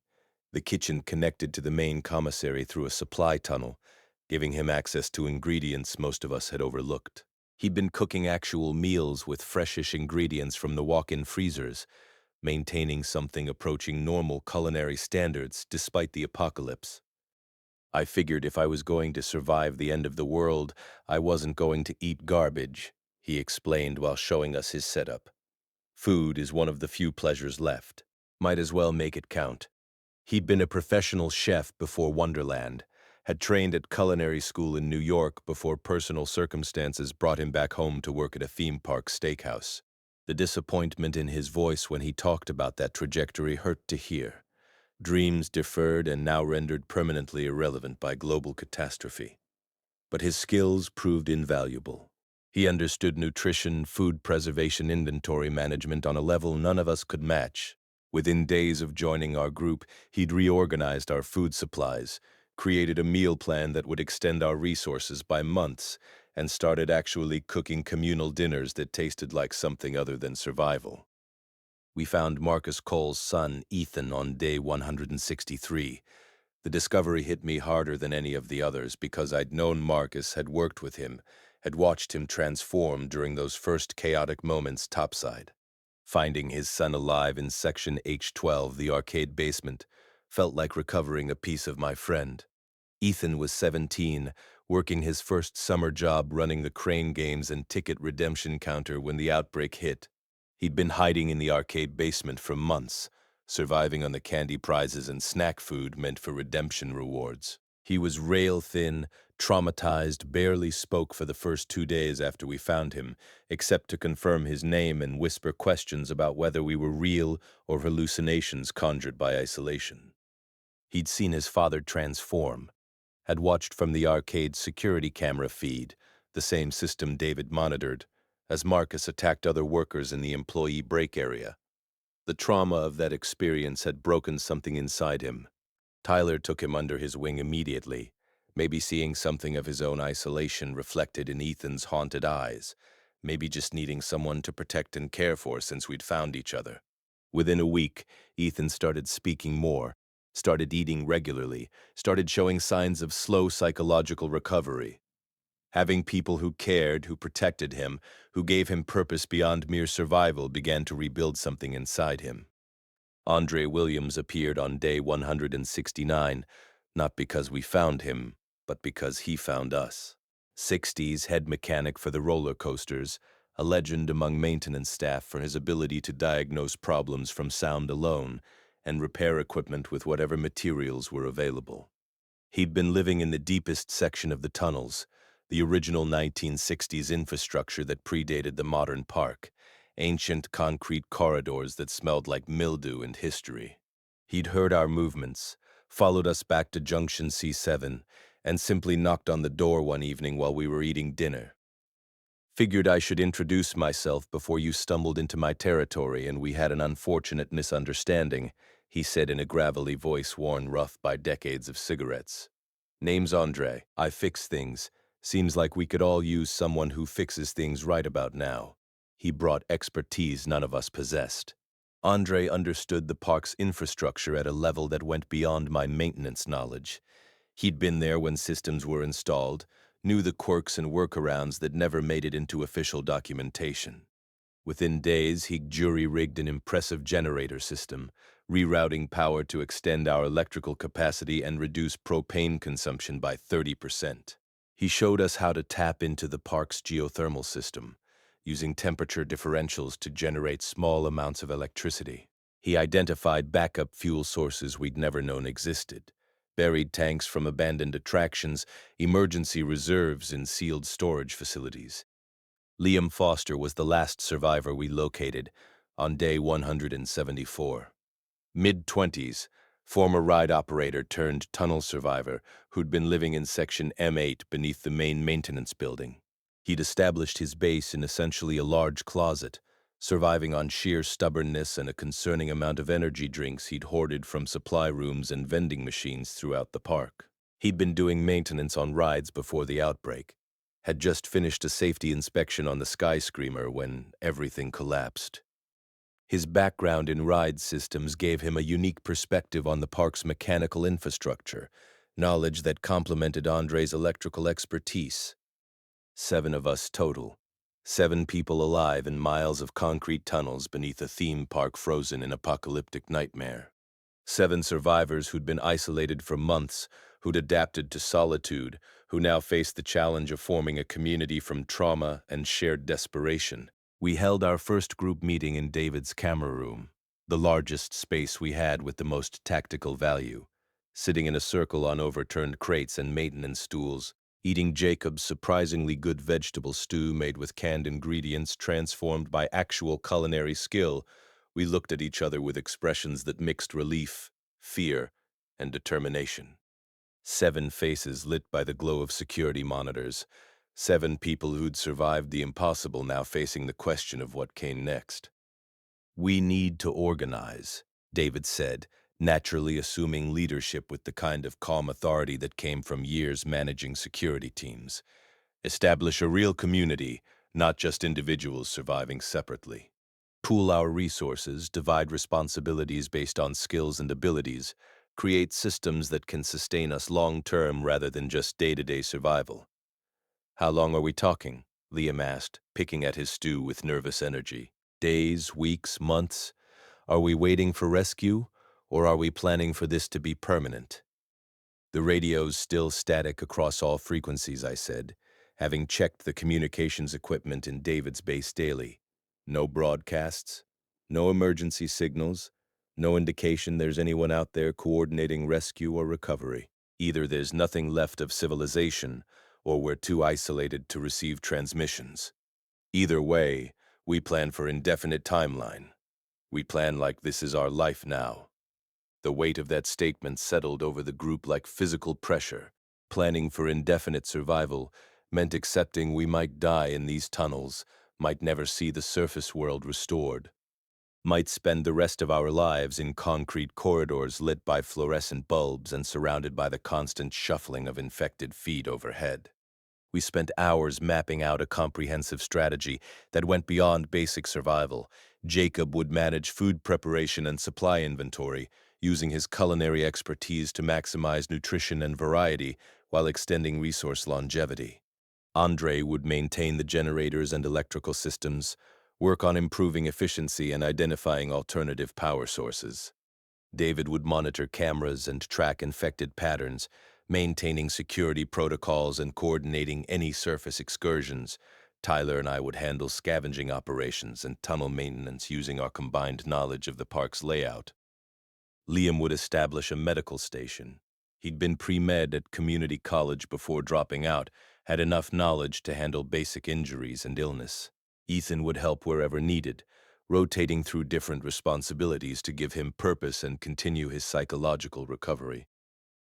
The kitchen connected to the main commissary through a supply tunnel, giving him access to ingredients most of us had overlooked. He'd been cooking actual meals with freshish ingredients from the walk-in freezers, maintaining something approaching normal culinary standards despite the apocalypse. I figured if I was going to survive the end of the world, I wasn't going to eat garbage, he explained while showing us his setup. Food is one of the few pleasures left. Might as well make it count. He'd been a professional chef before Wonderland, had trained at culinary school in New York before personal circumstances brought him back home to work at a theme park steakhouse. The disappointment in his voice when he talked about that trajectory hurt to hear. Dreams deferred and now rendered permanently irrelevant by global catastrophe. But his skills proved invaluable. He understood nutrition, food preservation, inventory management on a level none of us could match. Within days of joining our group, he'd reorganized our food supplies, created a meal plan that would extend our resources by months, and started actually cooking communal dinners that tasted like something other than survival. We found Marcus Cole's son, Ethan, on day 163. The discovery hit me harder than any of the others because I'd known Marcus, had worked with him, had watched him transform during those first chaotic moments topside. Finding his son alive in Section H12, the arcade basement, felt like recovering a piece of my friend. Ethan was 17, working his first summer job running the crane games and ticket redemption counter when the outbreak hit. He'd been hiding in the arcade basement for months, surviving on the candy prizes and snack food meant for redemption rewards. He was rail-thin, traumatized, barely spoke for the first 2 days after we found him, except to confirm his name and whisper questions about whether we were real or hallucinations conjured by isolation. He'd seen his father transform, had watched from the arcade's security camera feed, the same system David monitored, as Marcus attacked other workers in the employee break area. The trauma of that experience had broken something inside him. Tyler took him under his wing immediately, maybe seeing something of his own isolation reflected in Ethan's haunted eyes, maybe just needing someone to protect and care for since we'd found each other. Within a week, Ethan started speaking more, started eating regularly, started showing signs of slow psychological recovery. Having people who cared, who protected him, who gave him purpose beyond mere survival began to rebuild something inside him. Andre Williams appeared on day 169, not because we found him, but because he found us. 60s head mechanic for the roller coasters, a legend among maintenance staff for his ability to diagnose problems from sound alone and repair equipment with whatever materials were available. He'd been living in the deepest section of the tunnels, the original 1960s infrastructure that predated the modern park, ancient concrete corridors that smelled like mildew and history. He'd heard our movements, followed us back to Junction C7, and simply knocked on the door one evening while we were eating dinner. Figured I should introduce myself before you stumbled into my territory and we had an unfortunate misunderstanding, he said in a gravelly voice worn rough by decades of cigarettes. Name's Andre. I fix things. Seems like we could all use someone who fixes things right about now. He brought expertise none of us possessed. Andre understood the park's infrastructure at a level that went beyond my maintenance knowledge. He'd been there when systems were installed, knew the quirks and workarounds that never made it into official documentation. Within days, he jury-rigged an impressive generator system, rerouting power to extend our electrical capacity and reduce propane consumption by 30%. He showed us how to tap into the park's geothermal system, using temperature differentials to generate small amounts of electricity. He identified backup fuel sources we'd never known existed, buried tanks from abandoned attractions, emergency reserves in sealed storage facilities. Liam Foster was the last survivor we located on day 174. Mid-20s, former ride operator turned tunnel survivor who'd been living in Section M8 beneath the main maintenance building. He'd established his base in essentially a large closet, surviving on sheer stubbornness and a concerning amount of energy drinks he'd hoarded from supply rooms and vending machines throughout the park. He'd been doing maintenance on rides before the outbreak, had just finished a safety inspection on the Skyscreamer when everything collapsed. His background in ride systems gave him a unique perspective on the park's mechanical infrastructure, knowledge that complemented Andre's electrical expertise. 7 of us total. 7 people alive in miles of concrete tunnels beneath a theme park frozen in apocalyptic nightmare. 7 survivors who'd been isolated for months, who'd adapted to solitude, who now faced the challenge of forming a community from trauma and shared desperation. We held our first group meeting in David's camera room, the largest space we had with the most tactical value, sitting in a circle on overturned crates and maintenance stools, eating Jacob's surprisingly good vegetable stew made with canned ingredients transformed by actual culinary skill. We looked at each other with expressions that mixed relief, fear, and determination. 7 faces lit by the glow of security monitors. 7 people who'd survived the impossible now facing the question of what came next. We need to organize, David said, naturally assuming leadership with the kind of calm authority that came from years managing security teams. Establish a real community, not just individuals surviving separately. Pool our resources, divide responsibilities based on skills and abilities, create systems that can sustain us long-term rather than just day-to-day survival. How long are we talking? Liam asked, picking at his stew with nervous energy. Days, weeks, months? Are we waiting for rescue, or are we planning for this to be permanent? The radio's still static across all frequencies, I said, having checked the communications equipment in David's base daily. No broadcasts, no emergency signals, no indication there's anyone out there coordinating rescue or recovery. Either there's nothing left of civilization, or we're too isolated to receive transmissions. Either way, we plan for indefinite timeline. We plan like this is our life now. The weight of that statement settled over the group like physical pressure. Planning for indefinite survival meant accepting we might die in these tunnels, might never see the surface world restored, might spend the rest of our lives in concrete corridors lit by fluorescent bulbs and surrounded by the constant shuffling of infected feet overhead. We spent hours mapping out a comprehensive strategy that went beyond basic survival. Jacob would manage food preparation and supply inventory, using his culinary expertise to maximize nutrition and variety while extending resource longevity. Andre would maintain the generators and electrical systems, work on improving efficiency and identifying alternative power sources. David would monitor cameras and track infected patterns, maintaining security protocols and coordinating any surface excursions. Tyler and I would handle scavenging operations and tunnel maintenance using our combined knowledge of the park's layout. Liam would establish a medical station. He'd been pre-med at community college before dropping out, had enough knowledge to handle basic injuries and illness. Ethan would help wherever needed, rotating through different responsibilities to give him purpose and continue his psychological recovery.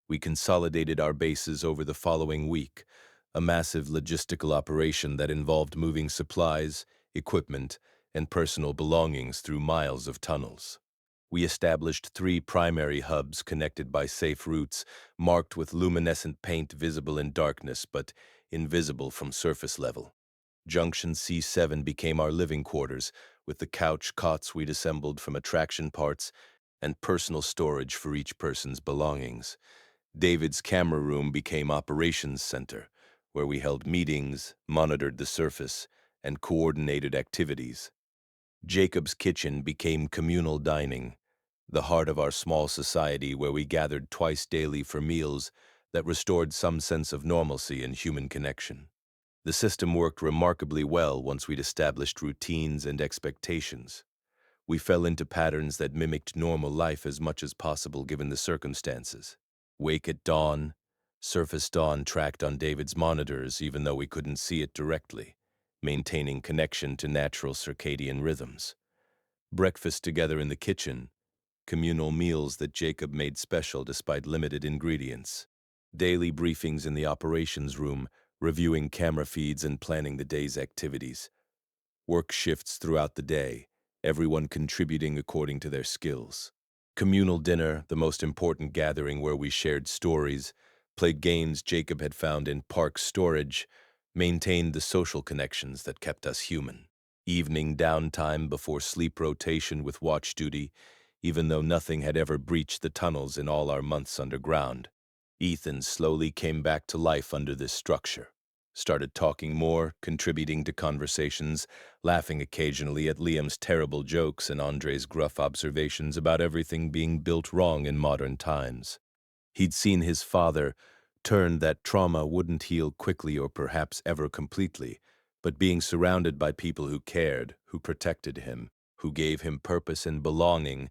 We consolidated our bases over the following week, a massive logistical operation that involved moving supplies, equipment, and personal belongings through miles of tunnels. We established 3 primary hubs connected by safe routes, marked with luminescent paint visible in darkness but invisible from surface level. Junction C7 became our living quarters, with the couch cots we'd assembled from attraction parts and personal storage for each person's belongings. David's camera room became operations center, where we held meetings, monitored the surface, and coordinated activities. Jacob's kitchen became communal dining, the heart of our small society where we gathered twice daily for meals that restored some sense of normalcy and human connection. The system worked remarkably well once we'd established routines and expectations. We fell into patterns that mimicked normal life as much as possible given the circumstances. Wake at dawn, surface dawn tracked on David's monitors even though we couldn't see it directly, maintaining connection to natural circadian rhythms. Breakfast together in the kitchen, communal meals that Jacob made special despite limited ingredients. Daily briefings in the operations room, reviewing camera feeds and planning the day's activities. Work shifts throughout the day, everyone contributing according to their skills. Communal dinner, the most important gathering where we shared stories, played games Jacob had found in park storage, maintained the social connections that kept us human. Evening downtime before sleep rotation with watch duty, even though nothing had ever breached the tunnels in all our months underground. Ethan slowly came back to life under this structure. Started talking more, contributing to conversations, laughing occasionally at Liam's terrible jokes and Andre's gruff observations about everything being built wrong in modern times. He'd seen his father turn that trauma wouldn't heal quickly or perhaps ever completely, but being surrounded by people who cared, who protected him, who gave him purpose and belonging,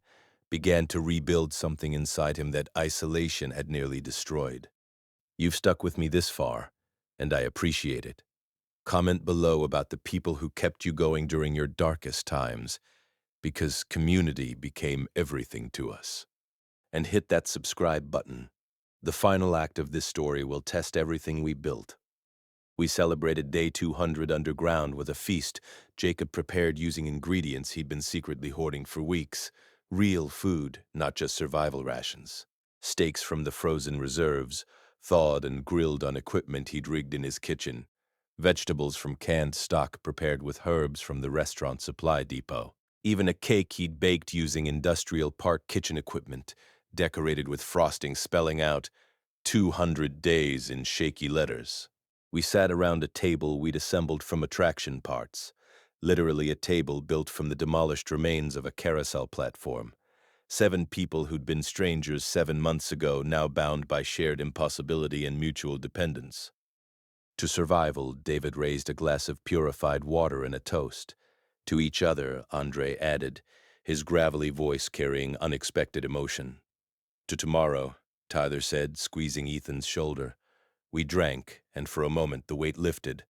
began to rebuild something inside him that isolation had nearly destroyed. You've stuck with me this far, and I appreciate it. Comment below about the people who kept you going during your darkest times, because community became everything to us. And hit that subscribe button. The final act of this story will test everything we built. We celebrated day 200 underground with a feast Jacob prepared using ingredients he'd been secretly hoarding for weeks. Real food, not just survival rations. Steaks from the frozen reserves, thawed and grilled on equipment he'd rigged in his kitchen. Vegetables from canned stock prepared with herbs from the restaurant supply depot. Even a cake he'd baked using industrial park kitchen equipment, decorated with frosting spelling out 200 days in shaky letters. We sat around a table we'd assembled from attraction parts, literally a table built from the demolished remains of a carousel platform. 7 people who'd been strangers 7 months ago, now bound by shared impossibility and mutual dependence. To survival, David raised a glass of purified water and a toast. To each other, Andre added, his gravelly voice carrying unexpected emotion. To tomorrow, Tyler said, squeezing Ethan's shoulder. We drank, and for a moment the weight lifted.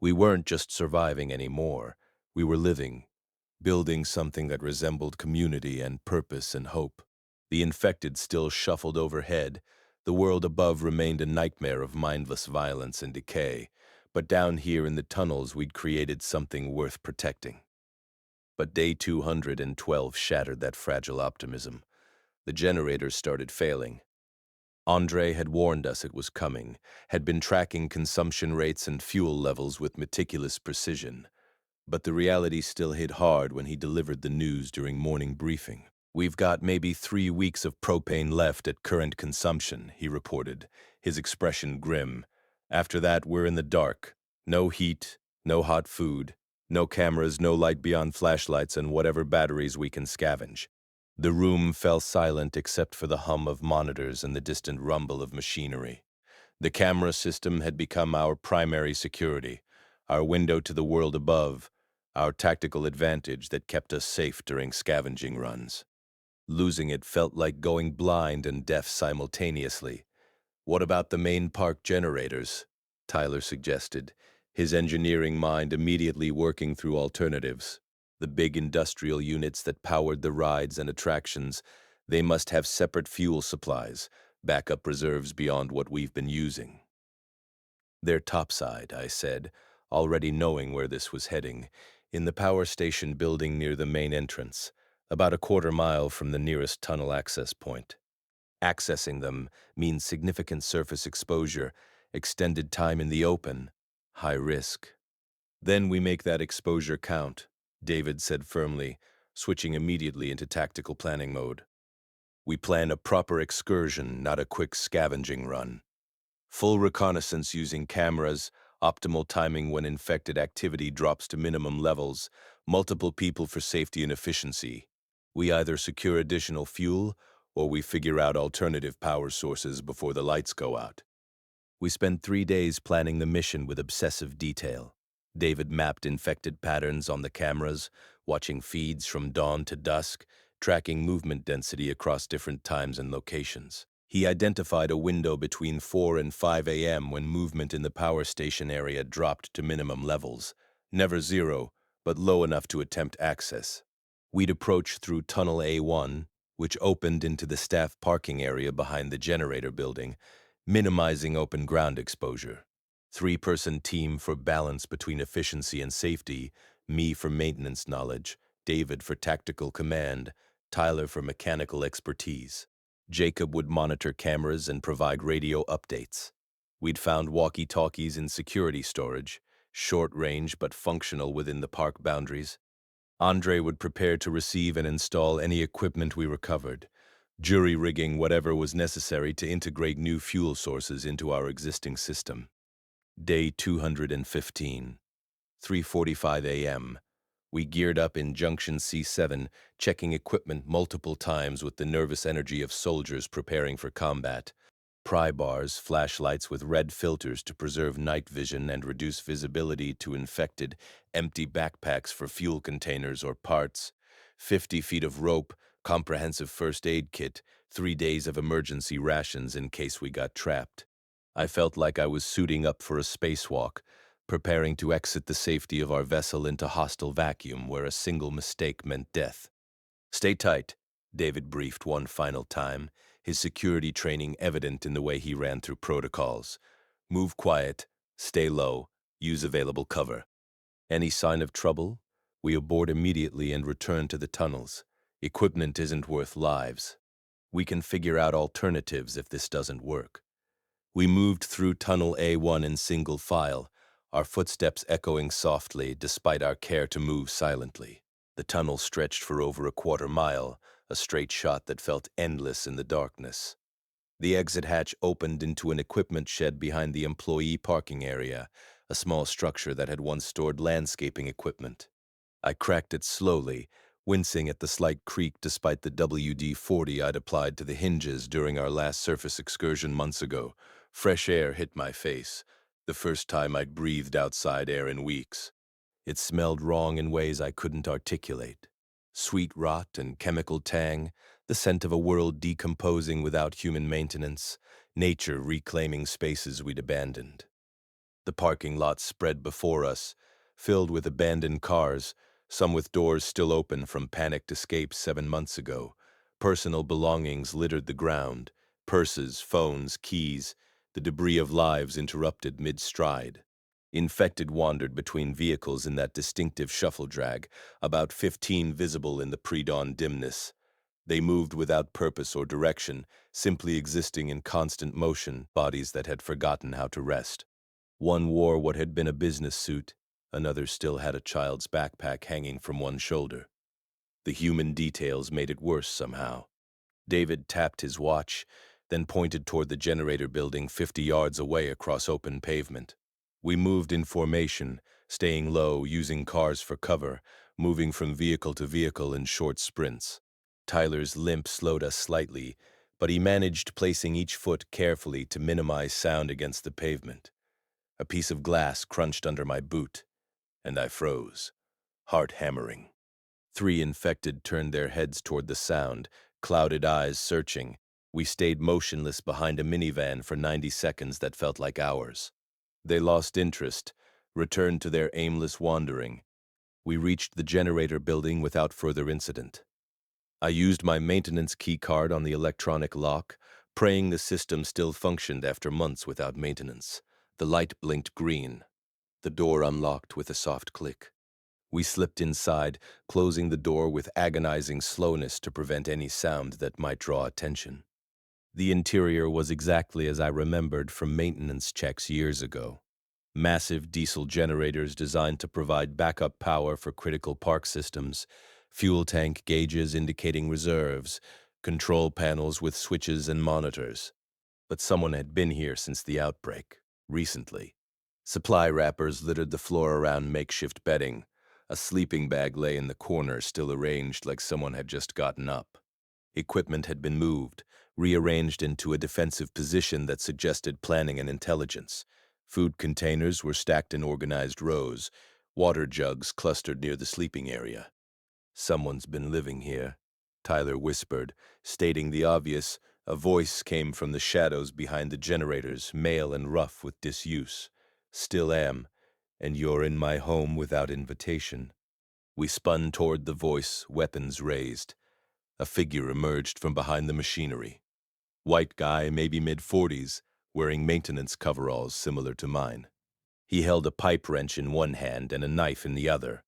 We weren't just surviving anymore. We were living, building something that resembled community and purpose and hope. The infected still shuffled overhead. The world above remained a nightmare of mindless violence and decay. But down here in the tunnels we'd created something worth protecting. But day 212 shattered that fragile optimism. The generators started failing. Andre had warned us it was coming, had been tracking consumption rates and fuel levels with meticulous precision. But the reality still hit hard when he delivered the news during morning briefing. We've got maybe 3 weeks of propane left at current consumption, he reported, his expression grim. After that, we're in the dark. No heat, no hot food, no cameras, no light beyond flashlights and whatever batteries we can scavenge. The room fell silent except for the hum of monitors and the distant rumble of machinery. The camera system had become our primary security, our window to the world above, our tactical advantage that kept us safe during scavenging runs. Losing it felt like going blind and deaf simultaneously. "What about the main park generators?" Tyler suggested, his engineering mind immediately working through alternatives. The big industrial units that powered the rides and attractions, they must have separate fuel supplies, backup reserves beyond what we've been using. "They're topside," I said, already knowing where this was heading, in the power station building near the main entrance, about a quarter-mile from the nearest tunnel access point. Accessing them means significant surface exposure, extended time in the open, high risk. "Then we make that exposure count," David said firmly, switching immediately into tactical planning mode. "We plan a proper excursion, not a quick scavenging run. Full reconnaissance using cameras, optimal timing when infected activity drops to minimum levels, multiple people for safety and efficiency. We either secure additional fuel or we figure out alternative power sources before the lights go out." We spent 3 days planning the mission with obsessive detail. David mapped infected patterns on the cameras, watching feeds from dawn to dusk, tracking movement density across different times and locations. He identified a window between 4 and 5 a.m. when movement in the power station area dropped to minimum levels. Never zero, but low enough to attempt access. We'd approach through Tunnel A1, which opened into the staff parking area behind the generator building, minimizing open ground exposure. Three-person team for balance between efficiency and safety, me for maintenance knowledge, David for tactical command, Tyler for mechanical expertise. Jacob would monitor cameras and provide radio updates. We'd found walkie-talkies in security storage, short range but functional within the park boundaries. Andre would prepare to receive and install any equipment we recovered, jury-rigging whatever was necessary to integrate new fuel sources into our existing system. Day 215, 3:45 a.m. We geared up in Junction C7, checking equipment multiple times with the nervous energy of soldiers preparing for combat. Pry bars, flashlights with red filters to preserve night vision and reduce visibility to infected, empty backpacks for fuel containers or parts, 50 feet of rope, comprehensive first aid kit, 3 days of emergency rations in case we got trapped. I felt like I was suiting up for a spacewalk, preparing to exit the safety of our vessel into hostile vacuum where a single mistake meant death. "Stay tight," David briefed one final time, his security training evident in the way he ran through protocols. "Move quiet, stay low, use available cover. Any sign of trouble? We abort immediately and return to the tunnels. Equipment isn't worth lives. We can figure out alternatives if this doesn't work." We moved through Tunnel A1 in single file, our footsteps echoing softly despite our care to move silently. The tunnel stretched for over a quarter-mile, a straight shot that felt endless in the darkness. The exit hatch opened into an equipment shed behind the employee parking area, a small structure that had once stored landscaping equipment. I cracked it slowly, wincing at the slight creak despite the WD-40 I'd applied to the hinges during our last surface excursion months ago. Fresh air hit my face, the first time I'd breathed outside air in weeks. It smelled wrong in ways I couldn't articulate. Sweet rot and chemical tang, the scent of a world decomposing without human maintenance, nature reclaiming spaces we'd abandoned. The parking lot spread before us, filled with abandoned cars, some with doors still open from panicked escapes 7 months ago. Personal belongings littered the ground, purses, phones, keys, the debris of lives interrupted mid-stride. Infected wandered between vehicles in that distinctive shuffle drag, about 15 visible in the pre-dawn dimness. They moved without purpose or direction, simply existing in constant motion, bodies that had forgotten how to rest. One wore what had been a business suit, another still had a child's backpack hanging from one shoulder. The human details made it worse somehow. David tapped his watch, then pointed toward the generator building 50 yards away across open pavement. We moved in formation, staying low, using cars for cover, moving from vehicle to vehicle in short sprints. Tyler's limp slowed us slightly, but he managed placing each foot carefully to minimize sound against the pavement. A piece of glass crunched under my boot, and I froze, heart hammering. 3 infected turned their heads toward the sound, clouded eyes searching. We stayed motionless behind a minivan for 90 seconds that felt like hours. They lost interest, returned to their aimless wandering. We reached the generator building without further incident. I used my maintenance key card on the electronic lock, praying the system still functioned after months without maintenance. The light blinked green. The door unlocked with a soft click. We slipped inside, closing the door with agonizing slowness to prevent any sound that might draw attention. The interior was exactly as I remembered from maintenance checks years ago. Massive diesel generators designed to provide backup power for critical park systems, fuel tank gauges indicating reserves, control panels with switches and monitors. But someone had been here since the outbreak, recently. Supply wrappers littered the floor around makeshift bedding. A sleeping bag lay in the corner, still arranged like someone had just gotten up. Equipment had been moved, rearranged into a defensive position that suggested planning and intelligence. Food containers were stacked in organized rows, water jugs clustered near the sleeping area. "Someone's been living here," Tyler whispered, stating the obvious. A voice came from the shadows behind the generators, male and rough with disuse. "Still am, and you're in my home without invitation." We spun toward the voice, weapons raised. A figure emerged from behind the machinery. White guy, maybe mid-40s, wearing maintenance coveralls similar to mine. He held a pipe wrench in one hand and a knife in the other,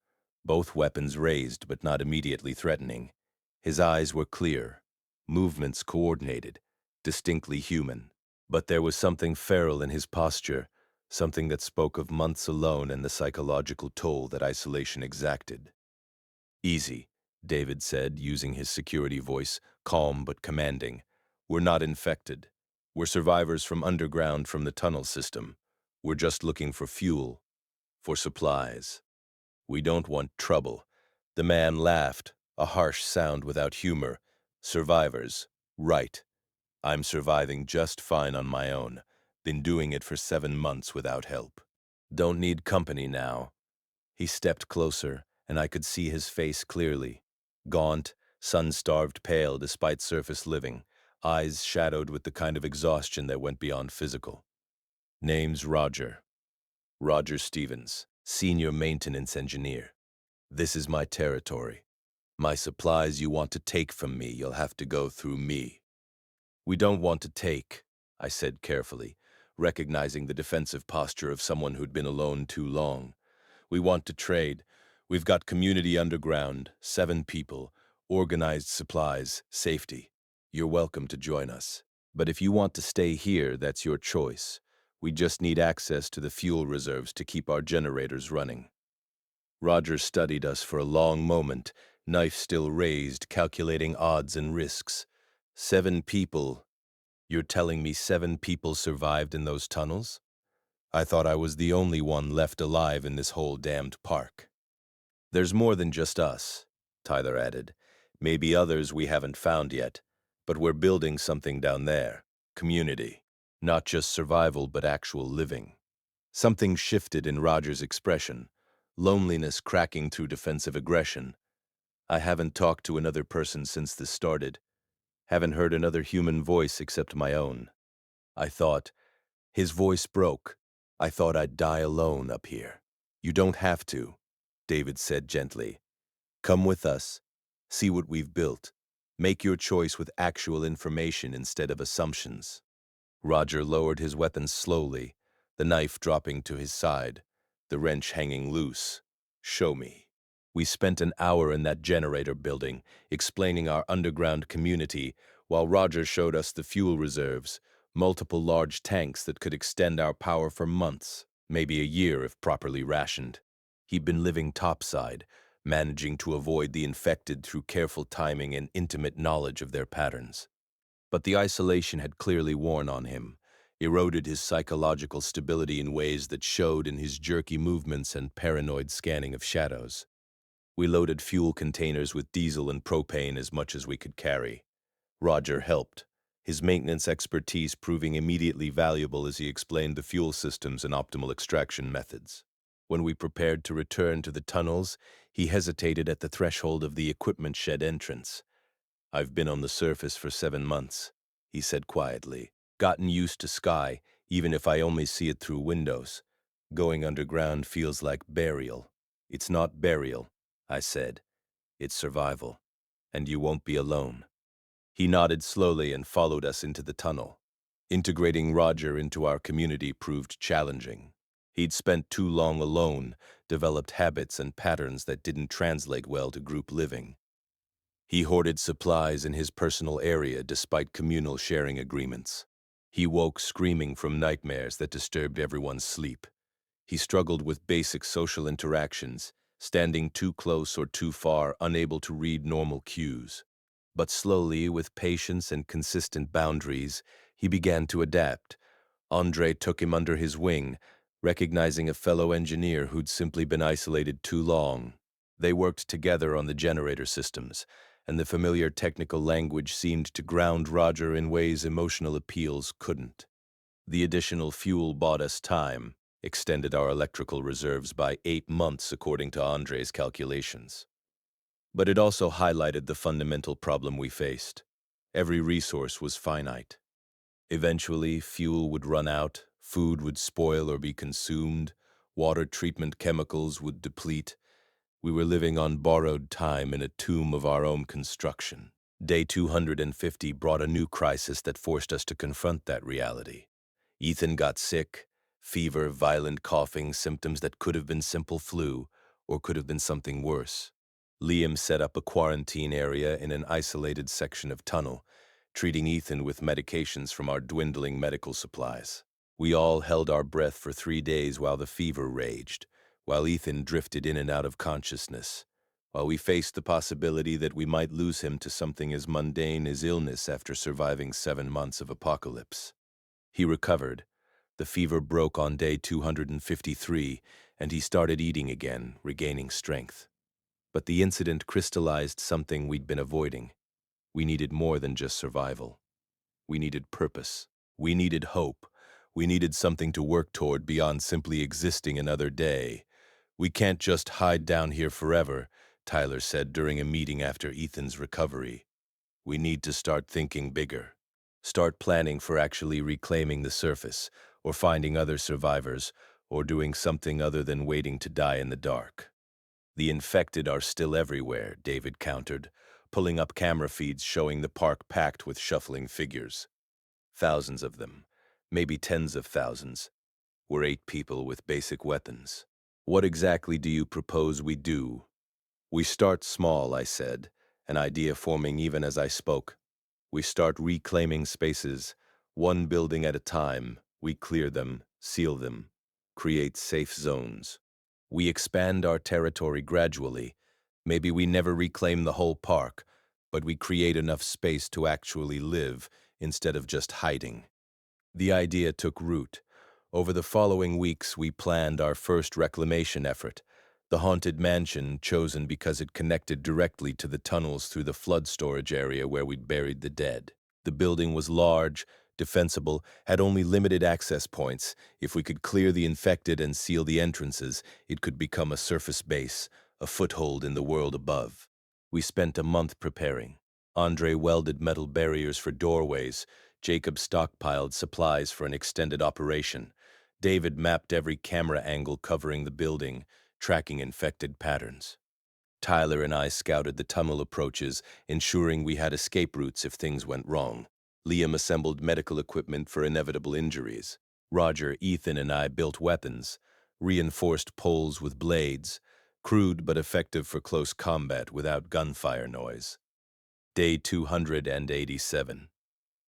both weapons raised but not immediately threatening. His eyes were clear, movements coordinated, distinctly human. But there was something feral in his posture, something that spoke of months alone and the psychological toll that isolation exacted. "Easy," David said, using his security voice, calm but commanding. "We're not infected. We're survivors from underground from the tunnel system. We're just looking for fuel, for supplies. We don't want trouble." The man laughed, a harsh sound without humor. "Survivors. Right. I'm surviving just fine on my own. Been doing it for 7 months without help. Don't need company now." He stepped closer, and I could see his face clearly. Gaunt, sun-starved pale despite surface living, eyes shadowed with the kind of exhaustion that went beyond physical. "Name's Roger. Roger Stevens, senior maintenance engineer. This is my territory. My supplies you want to take from me, you'll have to go through me." "We don't want to take," I said carefully, recognizing the defensive posture of someone who'd been alone too long. "We want to trade. We've got community underground, 7 people, organized supplies, safety. You're welcome to join us. But if you want to stay here, that's your choice. We just need access to the fuel reserves to keep our generators running." Roger studied us for a long moment, knife still raised, calculating odds and risks. 7 people. You're telling me 7 people survived in those tunnels? I thought I was the only one left alive in this whole damned park. "There's more than just us," Tyler added. "Maybe others we haven't found yet, but we're building something down there. Community. Not just survival, but actual living." Something shifted in Roger's expression, loneliness cracking through defensive aggression. "I haven't talked to another person since this started. Haven't heard another human voice except my own. I thought." His voice broke. "I thought I'd die alone up here." "You don't have to," David said gently. "Come with us. See what we've built. Make your choice with actual information instead of assumptions." Roger lowered his weapon slowly, the knife dropping to his side, the wrench hanging loose. "Show me." We spent an hour in that generator building, explaining our underground community, while Roger showed us the fuel reserves, multiple large tanks that could extend our power for months, maybe a year if properly rationed. He'd been living topside, managing to avoid the infected through careful timing and intimate knowledge of their patterns. But the isolation had clearly worn on him. eroded his psychological stability in ways that showed in his jerky movements and paranoid scanning of shadows. We loaded fuel containers with diesel and propane as much as we could carry. Roger helped, his maintenance expertise proving immediately valuable as he explained the fuel systems and optimal extraction methods. When we prepared to return to the tunnels, he hesitated at the threshold of the equipment shed entrance. "I've been on the surface for 7 months," he said quietly. "Gotten used to sky, even if I only see it through windows. Going underground feels like burial." "It's not burial," I said. "It's survival. And you won't be alone." He nodded slowly and followed us into the tunnel. Integrating Roger into our community proved challenging. He'd spent too long alone, developed habits and patterns that didn't translate well to group living. He hoarded supplies in his personal area despite communal sharing agreements. He woke screaming from nightmares that disturbed everyone's sleep. He struggled with basic social interactions, standing too close or too far, unable to read normal cues. But slowly, with patience and consistent boundaries, he began to adapt. Andre took him under his wing, recognizing a fellow engineer who'd simply been isolated too long. They worked together on the generator systems, and the familiar technical language seemed to ground Roger in ways emotional appeals couldn't. The additional fuel bought us time, extended our electrical reserves by 8 months according to Andre's calculations. But it also highlighted the fundamental problem we faced. Every resource was finite. Eventually, fuel would run out, food would spoil or be consumed, water treatment chemicals would deplete. We were living on borrowed time in a tomb of our own construction. Day 250 brought a new crisis that forced us to confront that reality. Ethan got sick, fever, violent coughing, symptoms that could have been simple flu or could have been something worse. Liam set up a quarantine area in an isolated section of tunnel, treating Ethan with medications from our dwindling medical supplies. We all held our breath for 3 days while the fever raged, while Ethan drifted in and out of consciousness, while we faced the possibility that we might lose him to something as mundane as illness after surviving 7 months of apocalypse. He recovered. The fever broke on day 253, and he started eating again, regaining strength. But the incident crystallized something we'd been avoiding. We needed more than just survival. We needed purpose. We needed hope. We needed something to work toward beyond simply existing another day. "We can't just hide down here forever," Tyler said during a meeting after Ethan's recovery. "We need to start thinking bigger. Start planning for actually reclaiming the surface, or finding other survivors, or doing something other than waiting to die in the dark." "The infected are still everywhere," David countered, pulling up camera feeds showing the park packed with shuffling figures. "Thousands of them, maybe tens of thousands. We're 8 people with basic weapons. What exactly do you propose we do?" "We start small," I said, an idea forming even as I spoke. "We start reclaiming spaces, one building at a time. We clear them, seal them, create safe zones. We expand our territory gradually. Maybe we never reclaim the whole park, but we create enough space to actually live instead of just hiding." The idea took root. Over the following weeks, we planned our first reclamation effort, the haunted mansion chosen because it connected directly to the tunnels through the flood storage area where we'd buried the dead. The building was large, defensible, had only limited access points. If we could clear the infected and seal the entrances, it could become a surface base, a foothold in the world above. We spent a month preparing. Andre welded metal barriers for doorways. Jacob stockpiled supplies for an extended operation. David mapped every camera angle covering the building, tracking infected patterns. Tyler and I scouted the tunnel approaches, ensuring we had escape routes if things went wrong. Liam assembled medical equipment for inevitable injuries. Roger, Ethan, and I built weapons, reinforced poles with blades, crude but effective for close combat without gunfire noise. Day 287.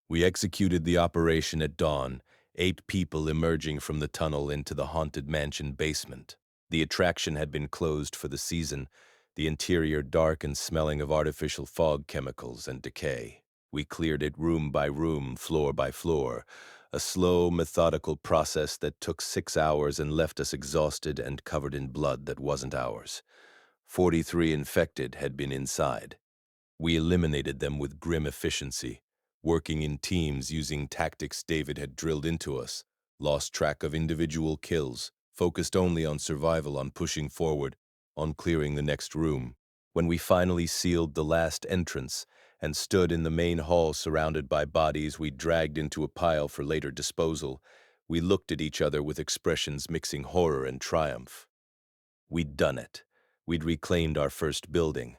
We executed the operation at dawn, 8 people emerging from the tunnel into the haunted mansion basement. The attraction had been closed for the season, the interior dark and smelling of artificial fog chemicals and decay. We cleared it room by room, floor by floor, A slow, methodical process that took 6 hours and left us exhausted and covered in blood that wasn't ours. 43 infected had been inside. We eliminated them with grim efficiency, working in teams using tactics David had drilled into us, lost track of individual kills, focused only on survival, on pushing forward, on clearing the next room. When we finally sealed the last entrance and stood in the main hall surrounded by bodies we dragged into a pile for later disposal, we looked at each other with expressions mixing horror and triumph. We'd done it. We'd reclaimed our first building.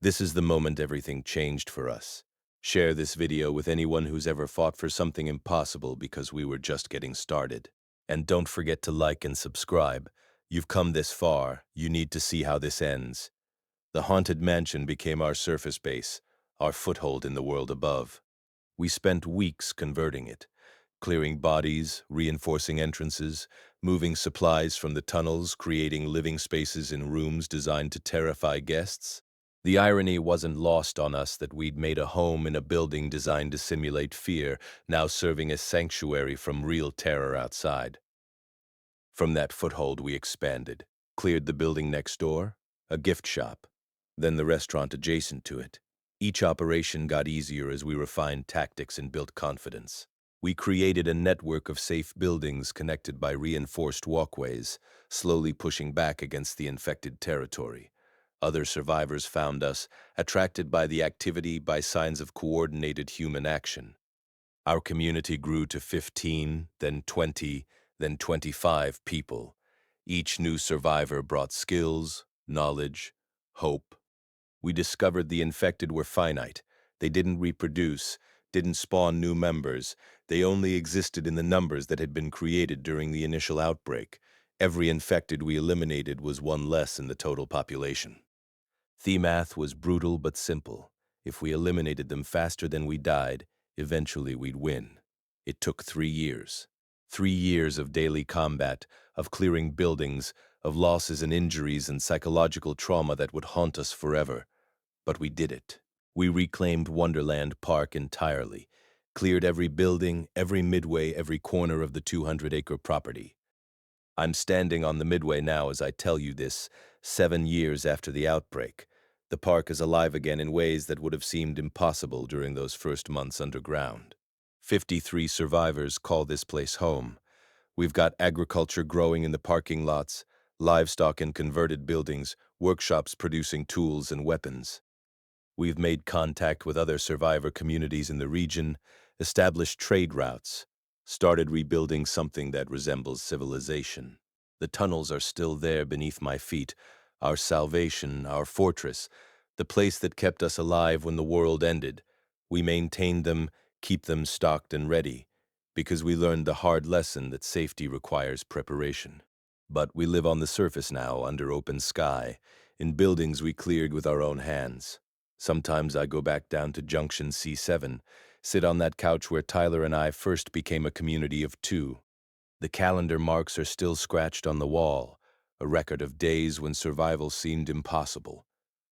This is the moment everything changed for us. Share this video with anyone who's ever fought for something impossible because we were just getting started. And don't forget to like and subscribe. You've come this far, you need to see how this ends. The haunted mansion became our surface base, our foothold in the world above. We spent weeks converting it, clearing bodies, reinforcing entrances, moving supplies from the tunnels, creating living spaces in rooms designed to terrify guests. The irony wasn't lost on us that we'd made a home in a building designed to simulate fear, now serving as sanctuary from real terror outside. From that foothold we expanded, cleared the building next door, a gift shop, then the restaurant adjacent to it. Each operation got easier as we refined tactics and built confidence. We created a network of safe buildings connected by reinforced walkways, slowly pushing back against the infected territory. Other survivors found us, attracted by the activity, by signs of coordinated human action. Our community grew to 15, then 20, then 25 people. Each new survivor brought skills, knowledge, hope. We discovered the infected were finite. They didn't reproduce, didn't spawn new members. They only existed in the numbers that had been created during the initial outbreak. Every infected we eliminated was one less in the total population. The math was brutal but simple. If we eliminated them faster than we died, eventually we'd win. It took 3 years. 3 years of daily combat, of clearing buildings, of losses and injuries and psychological trauma that would haunt us forever. But we did it. We reclaimed Wonderland Park entirely, cleared every building, every midway, every corner of the 200-acre property. I'm standing on the midway now as I tell you this, 7 years after the outbreak. The park is alive again in ways that would have seemed impossible during those first months underground. 53 survivors call this place home. We've got agriculture growing in the parking lots, livestock in converted buildings, workshops producing tools and weapons. We've made contact with other survivor communities in the region, established trade routes, started rebuilding something that resembles civilization. The tunnels are still there beneath my feet, our salvation, our fortress, the place that kept us alive when the world ended. We maintain them, keep them stocked and ready, because we learned the hard lesson that safety requires preparation. But we live on the surface now, under open sky, in buildings we cleared with our own hands. Sometimes I go back down to Junction C7, sit on that couch where Tyler and I first became a community of 2. The calendar marks are still scratched on the wall, a record of days when survival seemed impossible.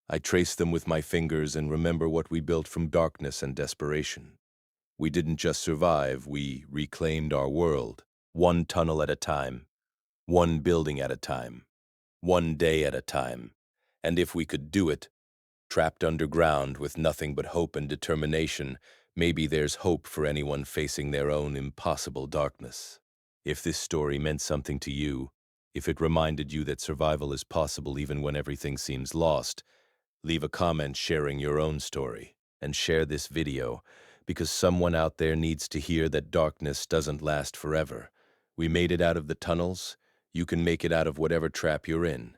I trace them with my fingers and remember what we built from darkness and desperation. We didn't just survive, we reclaimed our world, one tunnel at a time, one building at a time, one day at a time. And if we could do it, trapped underground with nothing but hope and determination, maybe there's hope for anyone facing their own impossible darkness. If this story meant something to you, if it reminded you that survival is possible even when everything seems lost, leave a comment sharing your own story, and share this video, because someone out there needs to hear that darkness doesn't last forever. We made it out of the tunnels. You can make it out of whatever trap you're in.